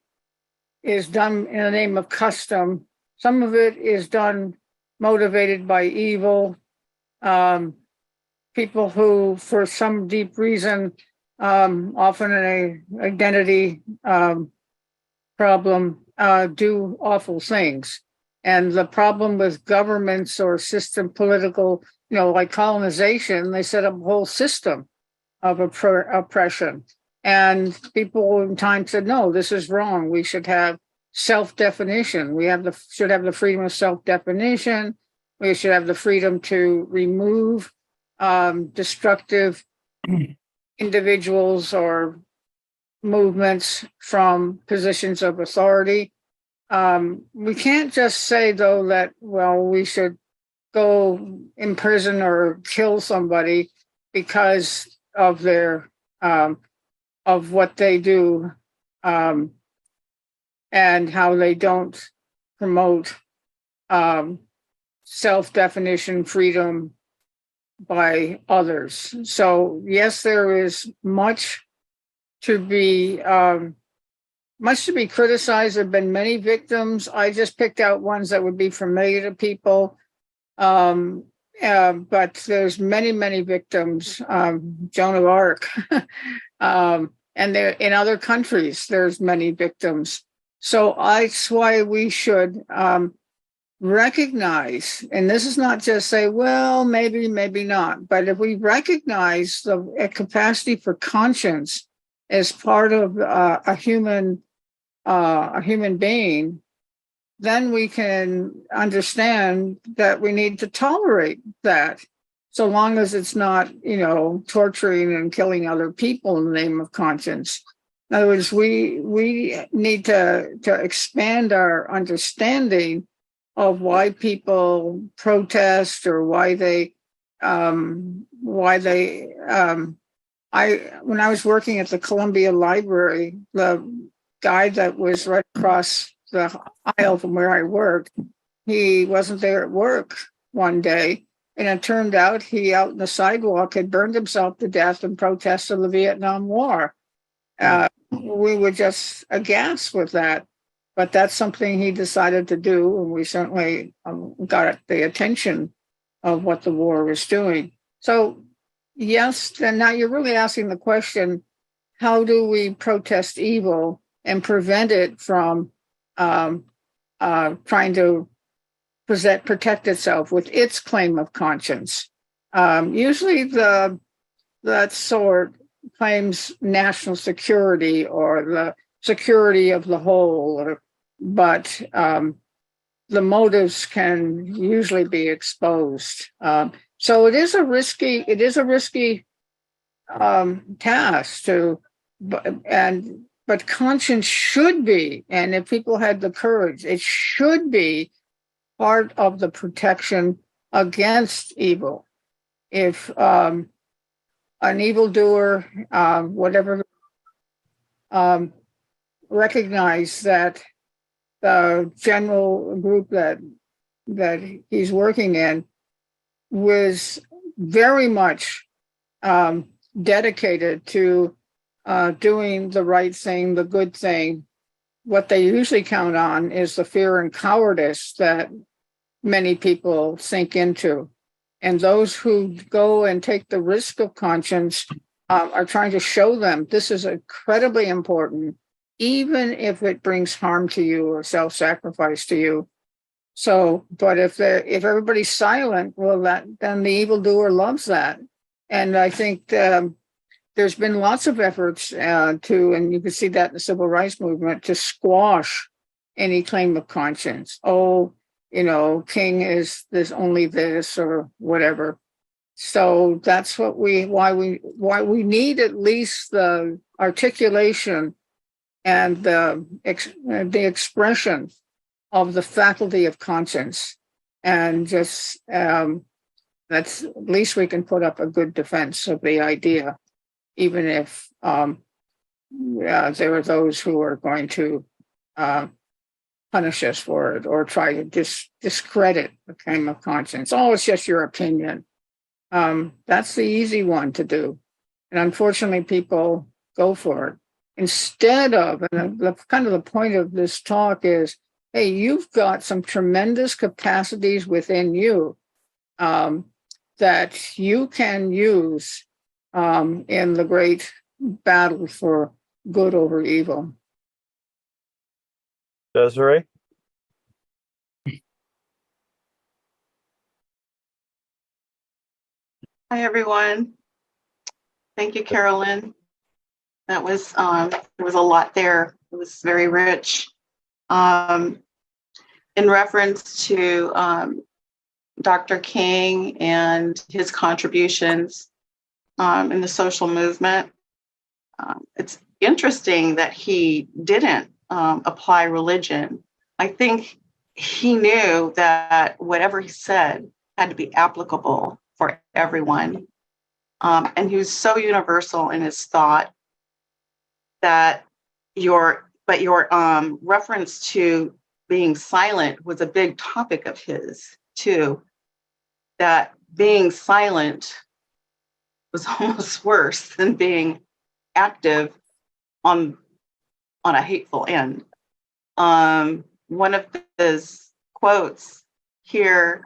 S2: is done in the name of custom. Some of it is done motivated by evil. People who, for some deep reason, often an identity problem, do awful things. And the problem with governments or political, like colonization, they set up a whole system of oppression. And people in time said, no, this is wrong. We should have self-definition. We should have the freedom of self-definition. We should have the freedom to remove destructive individuals or movements from positions of authority. We can't just say, though, that, we should go in prison or kill somebody because of their of what they do and how they don't promote self-definition, freedom by others. So yes, there is much to be criticized. There have been many victims. I just picked out ones that would be familiar to people. But there's many victims. Joan of Arc, and there in other countries there's many victims. So that's why we should recognize, and this is not just say, well, maybe not, but if we recognize the capacity for conscience as part of a human being, then we can understand that we need to tolerate that, so long as it's not, torturing and killing other people in the name of conscience. In other words, we need to expand our understanding of why people protest or why they when I was working at the Columbia Library, the guy that was right across the aisle from where I worked, he wasn't there at work one day, and it turned out he out in the sidewalk had burned himself to death in protest of the Vietnam War. We were just aghast with that, but that's something he decided to do, and we certainly got the attention of what the war was doing. So yes, and now you're really asking the question, how do we protest evil and prevent it from trying to protect itself with its claim of conscience? Usually that sort claims national security or the security of the whole, but the motives can usually be exposed. So it is a risky task but conscience should be, and if people had the courage, it should be part of the protection against evil. If an evildoer, whatever, recognize that the general group that he's working in was very much dedicated to doing the right thing, the good thing, what they usually count on is the fear and cowardice that many people sink into. And those who go and take the risk of conscience are trying to show them this is incredibly important, even if it brings harm to you or self-sacrifice to you. So, but if everybody's silent, well, then the evildoer loves that. And I think there's been lots of efforts to, and you can see that in the civil rights movement, to squash any claim of conscience. Oh, you know, King is this only this or whatever. So that's why we need at least the articulation and the expression of the faculty of conscience, and just that's at least we can put up a good defense of the idea, even if there are those who are going to punish us for it or try to discredit the claim of conscience. Oh, it's just your opinion. That's the easy one to do. And unfortunately, people go for it. Instead of, and the kind of the point of this talk is, hey, you've got some tremendous capacities within you that you can use in the great battle for good over evil.
S1: Desiree?
S7: Hi, everyone. Thank you, Carolyn. That was, there was a lot there. It was very rich. In reference to Dr. King and his contributions in the social movement, it's interesting that he didn't apply religion. I think he knew that whatever he said had to be applicable for everyone. And he was so universal in his thought that your reference to being silent was a big topic of his too, that being silent was almost worse than being active on a hateful end. One of his quotes here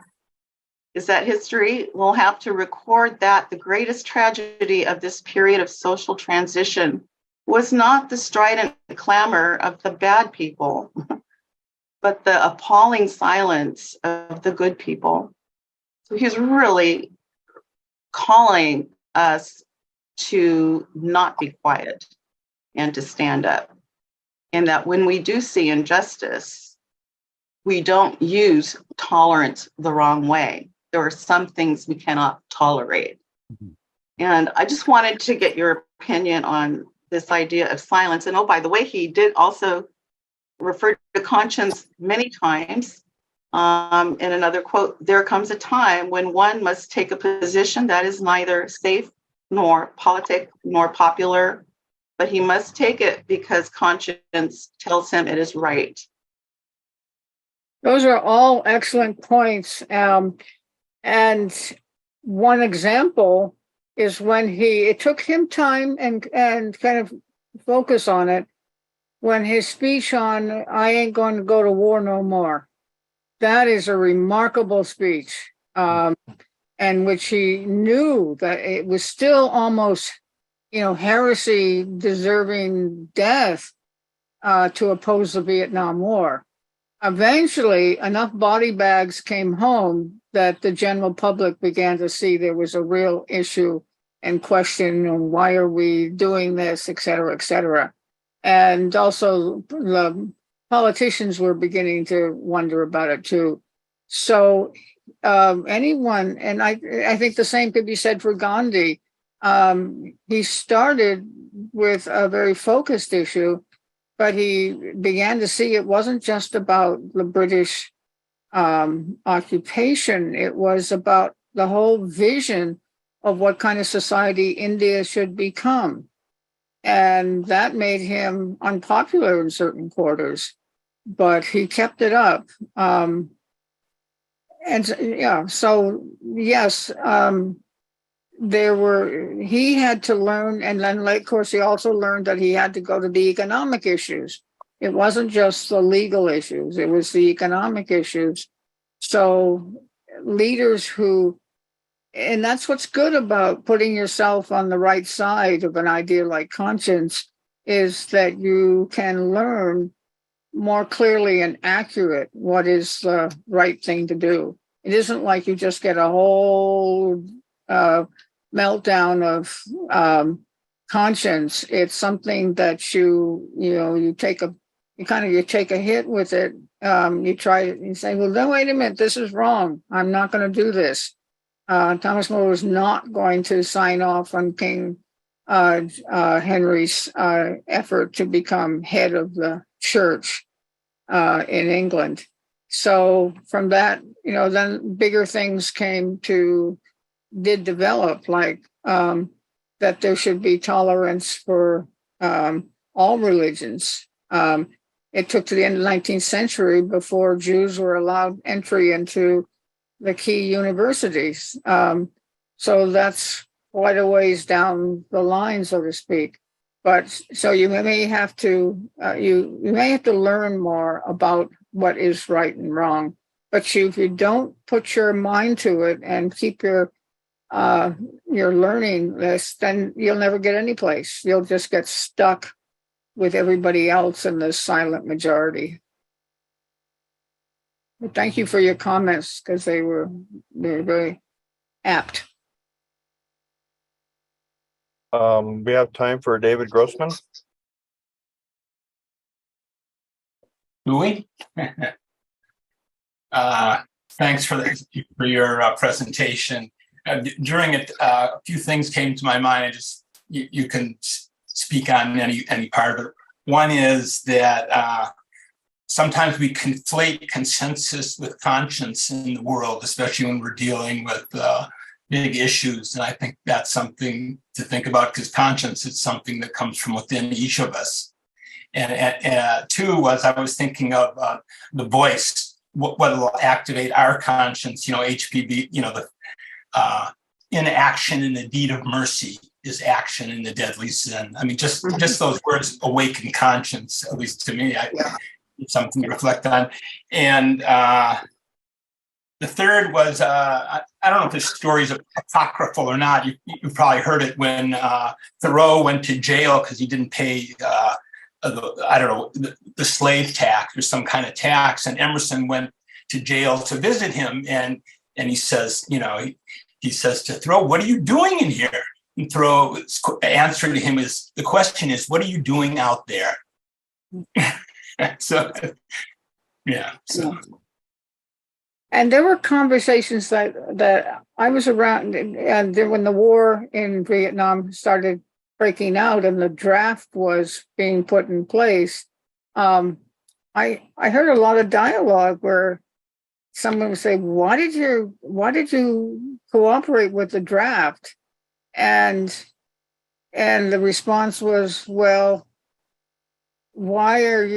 S7: is that history will have to record that the greatest tragedy of this period of social transition was not the strident clamor of the bad people, but the appalling silence of the good people. So he's really calling us to not be quiet and to stand up. And that when we do see injustice, we don't use tolerance the wrong way. There are some things we cannot tolerate. Mm-hmm. And I just wanted to get your opinion on this idea of silence. And oh, by the way, he did also refer to conscience many times. In another quote, there comes a time when one must take a position that is neither safe nor politic nor popular, but he must take it because conscience tells him it is right.
S2: Those are all excellent points. And one example is when it took him time and kind of focus on it, when his speech on I ain't going to go to war no more. That is a remarkable speech, and which he knew that it was still almost, heresy deserving death to oppose the Vietnam War. Eventually, enough body bags came home that the general public began to see there was a real issue and question, why are we doing this, et cetera, et cetera. And also the politicians were beginning to wonder about it too. So anyone, and I think the same could be said for Gandhi. He started with a very focused issue, but he began to see it wasn't just about the British occupation. It was about the whole vision of what kind of society India should become. And that made him unpopular in certain quarters, but he kept it up. He had to learn, and then of course he also learned that he had to go to the economic issues. It wasn't just the legal issues, it was the economic issues. So leaders who, and that's what's good about putting yourself on the right side of an idea like conscience, is that you can learn more clearly and accurate what is the right thing to do. It isn't like you just get a whole meltdown of conscience. It's something that you take a hit with it. You say, well, no, wait a minute, this is wrong. I'm not going to do this. Thomas More was not going to sign off on King Henry's effort to become head of the church in England. So from that, then bigger things did develop, like that there should be tolerance for all religions. It took to the end of the 19th century before Jews were allowed entry into the key universities. So that's quite a ways down the line, so to speak. But so you may have to learn more about what is right and wrong. But if you don't put your mind to it and keep your learning list, then you'll never get any place. You'll just get stuck with everybody else in the silent majority. But thank you for your comments, because they were very apt.
S1: We have time for David Grossman.
S8: Do we? Thanks for your presentation. During it, a few things came to my mind. You can speak on any part of it. One is that sometimes we conflate consensus with conscience in the world, especially when we're dealing with big issues. And I think that's something to think about, because conscience is something that comes from within each of us. And two was, I was thinking of the voice, what will activate our conscience, HPB, the inaction in the deed of mercy is action in the deadly sin. I mean, just those words, awaken conscience, at least to me, it's something to reflect on. And the third was, I don't know if this story is apocryphal or not. You've probably heard it when Thoreau went to jail because he didn't pay, the slave tax or some kind of tax. And Emerson went to jail to visit him. And he says, he says to Thoreau, "What are you doing in here?" And Thoreau's answer to him is, the question is, what are you doing out there? So.
S2: And there were conversations that I was around, and when the war in Vietnam started breaking out and the draft was being put in place, I heard a lot of dialogue where someone would say, why did you cooperate with the draft? And the response was, well, why aren't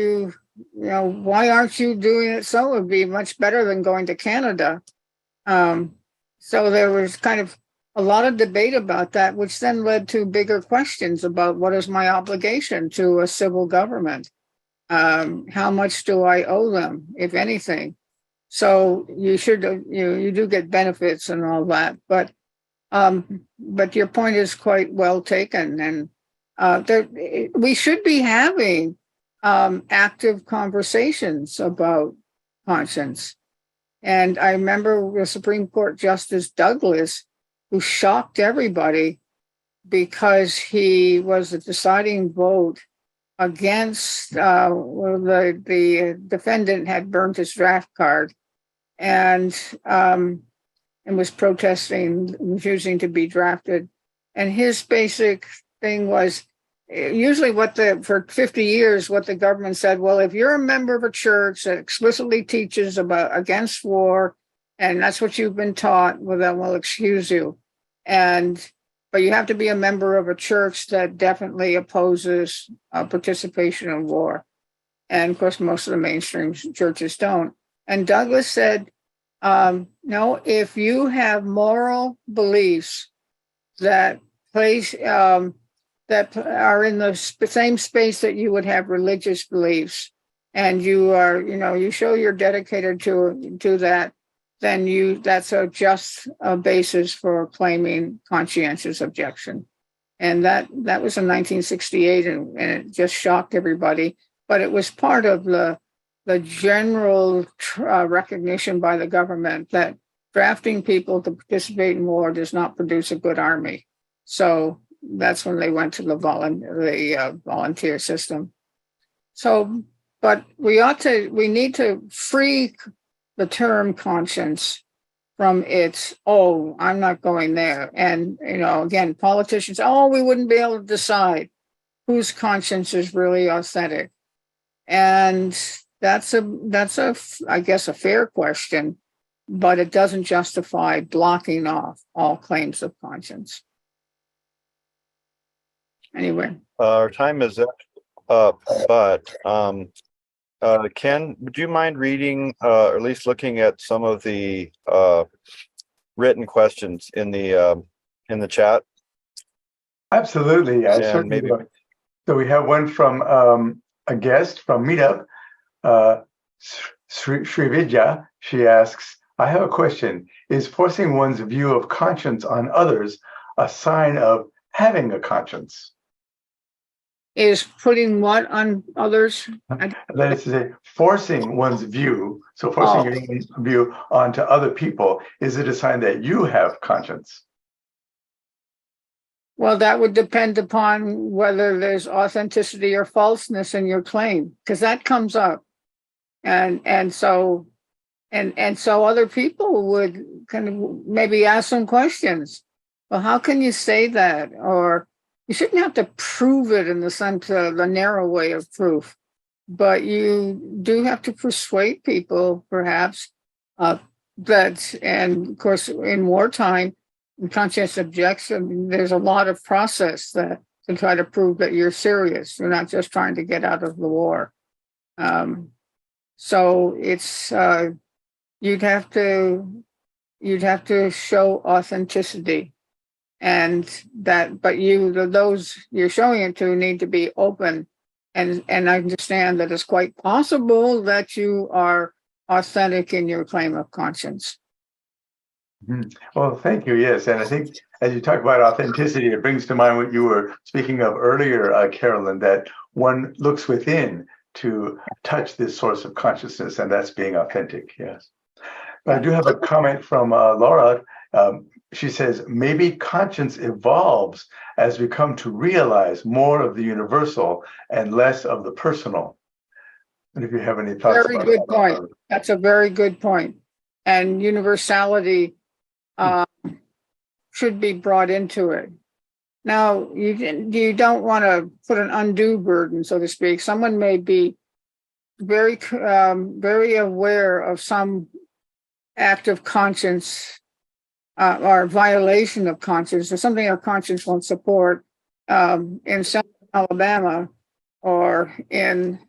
S2: you doing it? So it would be much better than going to Canada. So there was kind of a lot of debate about that, which then led to bigger questions about what is my obligation to a civil government? How much do I owe them, if anything? So you do get benefits and all that, but your point is quite well taken, and we should be having active conversations about conscience. And I remember the Supreme Court Justice Douglas, who shocked everybody because he was the deciding vote against the defendant had burnt his draft card and was protesting, refusing to be drafted. And his basic thing was, usually for 50 years, what the government said, well, if you're a member of a church that explicitly teaches against war, and that's what you've been taught, well, then we'll excuse you. But you have to be a member of a church that definitely opposes participation in war. And of course, most of the mainstream churches don't. And Douglas said, no, if you have moral beliefs that place that are in the same space that you would have religious beliefs, and you are, you show you're dedicated to that, then that's a just basis for claiming conscientious objection. And that was in 1968, and it just shocked everybody. But it was part of the general recognition by the government that drafting people to participate in war does not produce a good army. So that's when they went to the volunteer system. So, but we need to free the term conscience from its, oh, I'm not going there. And, again, politicians, we wouldn't be able to decide whose conscience is really authentic. And that's I guess, a fair question, but it doesn't justify blocking off all claims of conscience. Anyway.
S1: Our time is up, but Ken, would you mind reading, or at least looking at some of the written questions in the chat?
S9: Absolutely.
S1: And maybe.
S9: So we have one from a guest from Meetup, Srividya. She asks, I have a question. Is forcing one's view of conscience on others a sign of having a conscience?
S2: Is putting what on others?
S9: That is to say, forcing one's view, so forcing your own view onto other people, is it a sign that you have conscience?
S2: Well, that would depend upon whether there's authenticity or falseness in your claim, because that comes up. And so other people would kind of maybe ask some questions. Well, how can you say that? Or you shouldn't have to prove it in the sense of the narrow way of proof, but you do have to persuade people, perhaps, that, and of course, in wartime, in conscientious objection, there's a lot of process to try to prove that you're serious. You're not just trying to get out of the war. So it's you'd have to show authenticity. And that, but those you're showing it to need to be open and understand that it's quite possible that you are authentic in your claim of conscience.
S9: Well, thank you. Yes. And I think as you talk about authenticity, it brings to mind what you were speaking of earlier, Carolyn, that one looks within to touch this source of consciousness, and that's being authentic. Yes. But I do have a comment from Laura. She says, maybe conscience evolves as we come to realize more of the universal and less of the personal. And if you have any thoughts
S2: Very
S9: about
S2: good
S9: that.
S2: point. That's a very good point. And universality should be brought into it. Now, you don't want to put an undue burden, so to speak. Someone may be very aware of some act of conscience or violation of conscience, or something our conscience won't support in South Alabama or in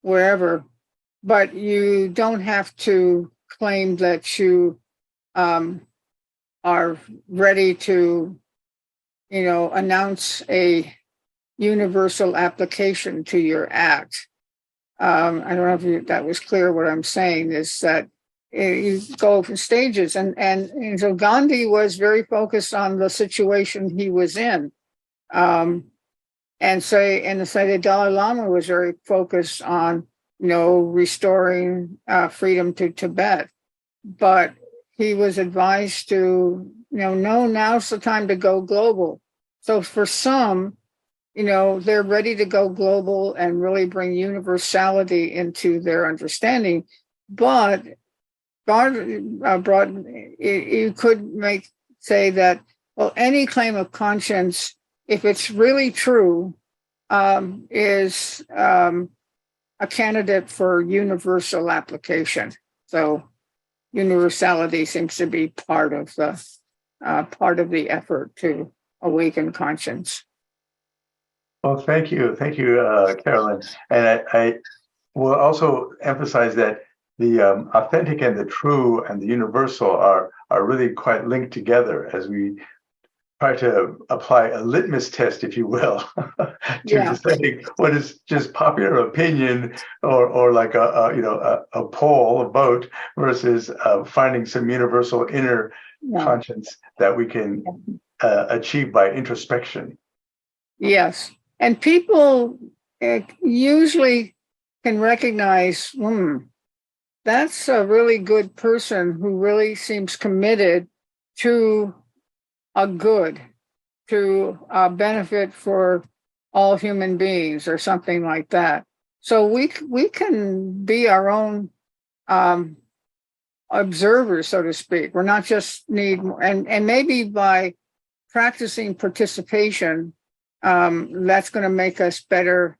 S2: wherever, but you don't have to claim that you are ready to, announce a universal application to your act. I don't know if that was clear. What I'm saying is that you go in stages, and so Gandhi was very focused on the situation he was in, and the Dalai Lama was very focused on restoring freedom to Tibet, but he was advised to no, now's the time to go global. So for some, they're ready to go global and really bring universality into their understanding, but God you could say that, well, any claim of conscience, if it's really true, is a candidate for universal application. So universality seems to be part of the effort to awaken conscience.
S9: Well, thank you, Carolyn. And I will also emphasize that the authentic and the true and the universal are really quite linked together as we try to apply a litmus test, if you will, to
S2: Yeah.
S9: deciding what is just popular opinion or like a poll, a vote, versus finding some universal inner
S2: Yeah.
S9: conscience that we can achieve by introspection.
S2: Yes. And people usually can recognize, that's a really good person who really seems committed to a good, to a benefit for all human beings or something like that. So we can be our own observers, so to speak. We're not just and maybe by practicing participation, that's going to make us better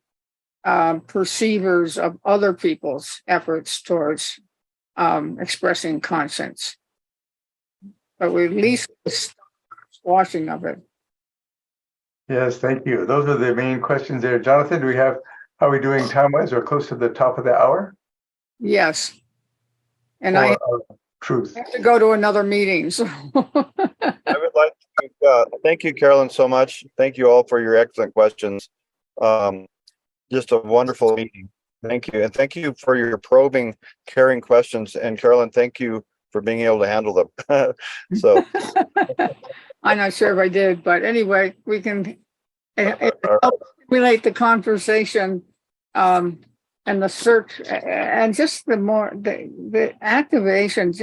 S2: perceivers of other people's efforts towards expressing conscience. But we at least squashing of it.
S9: Yes, thank you. Those are the main questions there. Jonathan, how are we doing time-wise? We're close to the top of the hour?
S2: Yes. And I
S9: Truth.
S2: have to go to another meeting. So
S1: I would like to thank you, Carolyn, so much. Thank you all for your excellent questions. Just a wonderful meeting. Thank you. And thank you for your probing, caring questions. And Carolyn, thank you for being able to handle them. So
S2: I'm not sure if I did, but anyway, we can relate the conversation and the search and just the activation.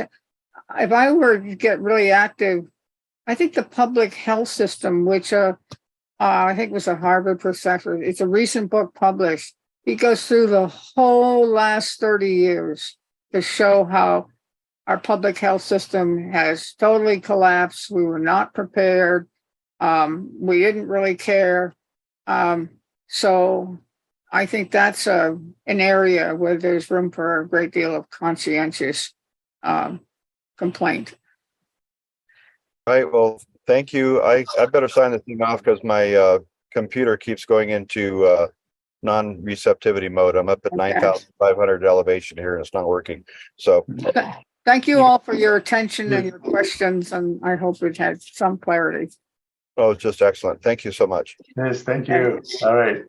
S2: If I were to get really active, I think the public health system, which I think was a Harvard professor, it's a recent book published. He goes through the whole last 30 years to show how our public health system has totally collapsed. We were not prepared. We didn't really care. So I think that's an area where there's room for a great deal of conscientious complaint.
S1: All right. Well, thank you. I better sign this thing off because my computer keeps going into non-receptivity mode. I'm up at 9,500 elevation here and it's not working. So
S2: thank you all for your attention and your questions, and I hope it had some clarity.
S1: oh, it's just excellent. Thank you so much.
S9: Yes, thank you. All right.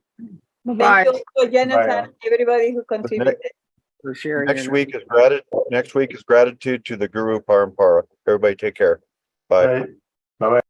S2: Bye.
S10: Thank you, Jennifer,
S9: Bye.
S10: and everybody who contributed.
S2: For sharing.
S1: Next week is gratitude to the Guru Parampara. Everybody take care. Bye.
S9: All right. Bye-bye.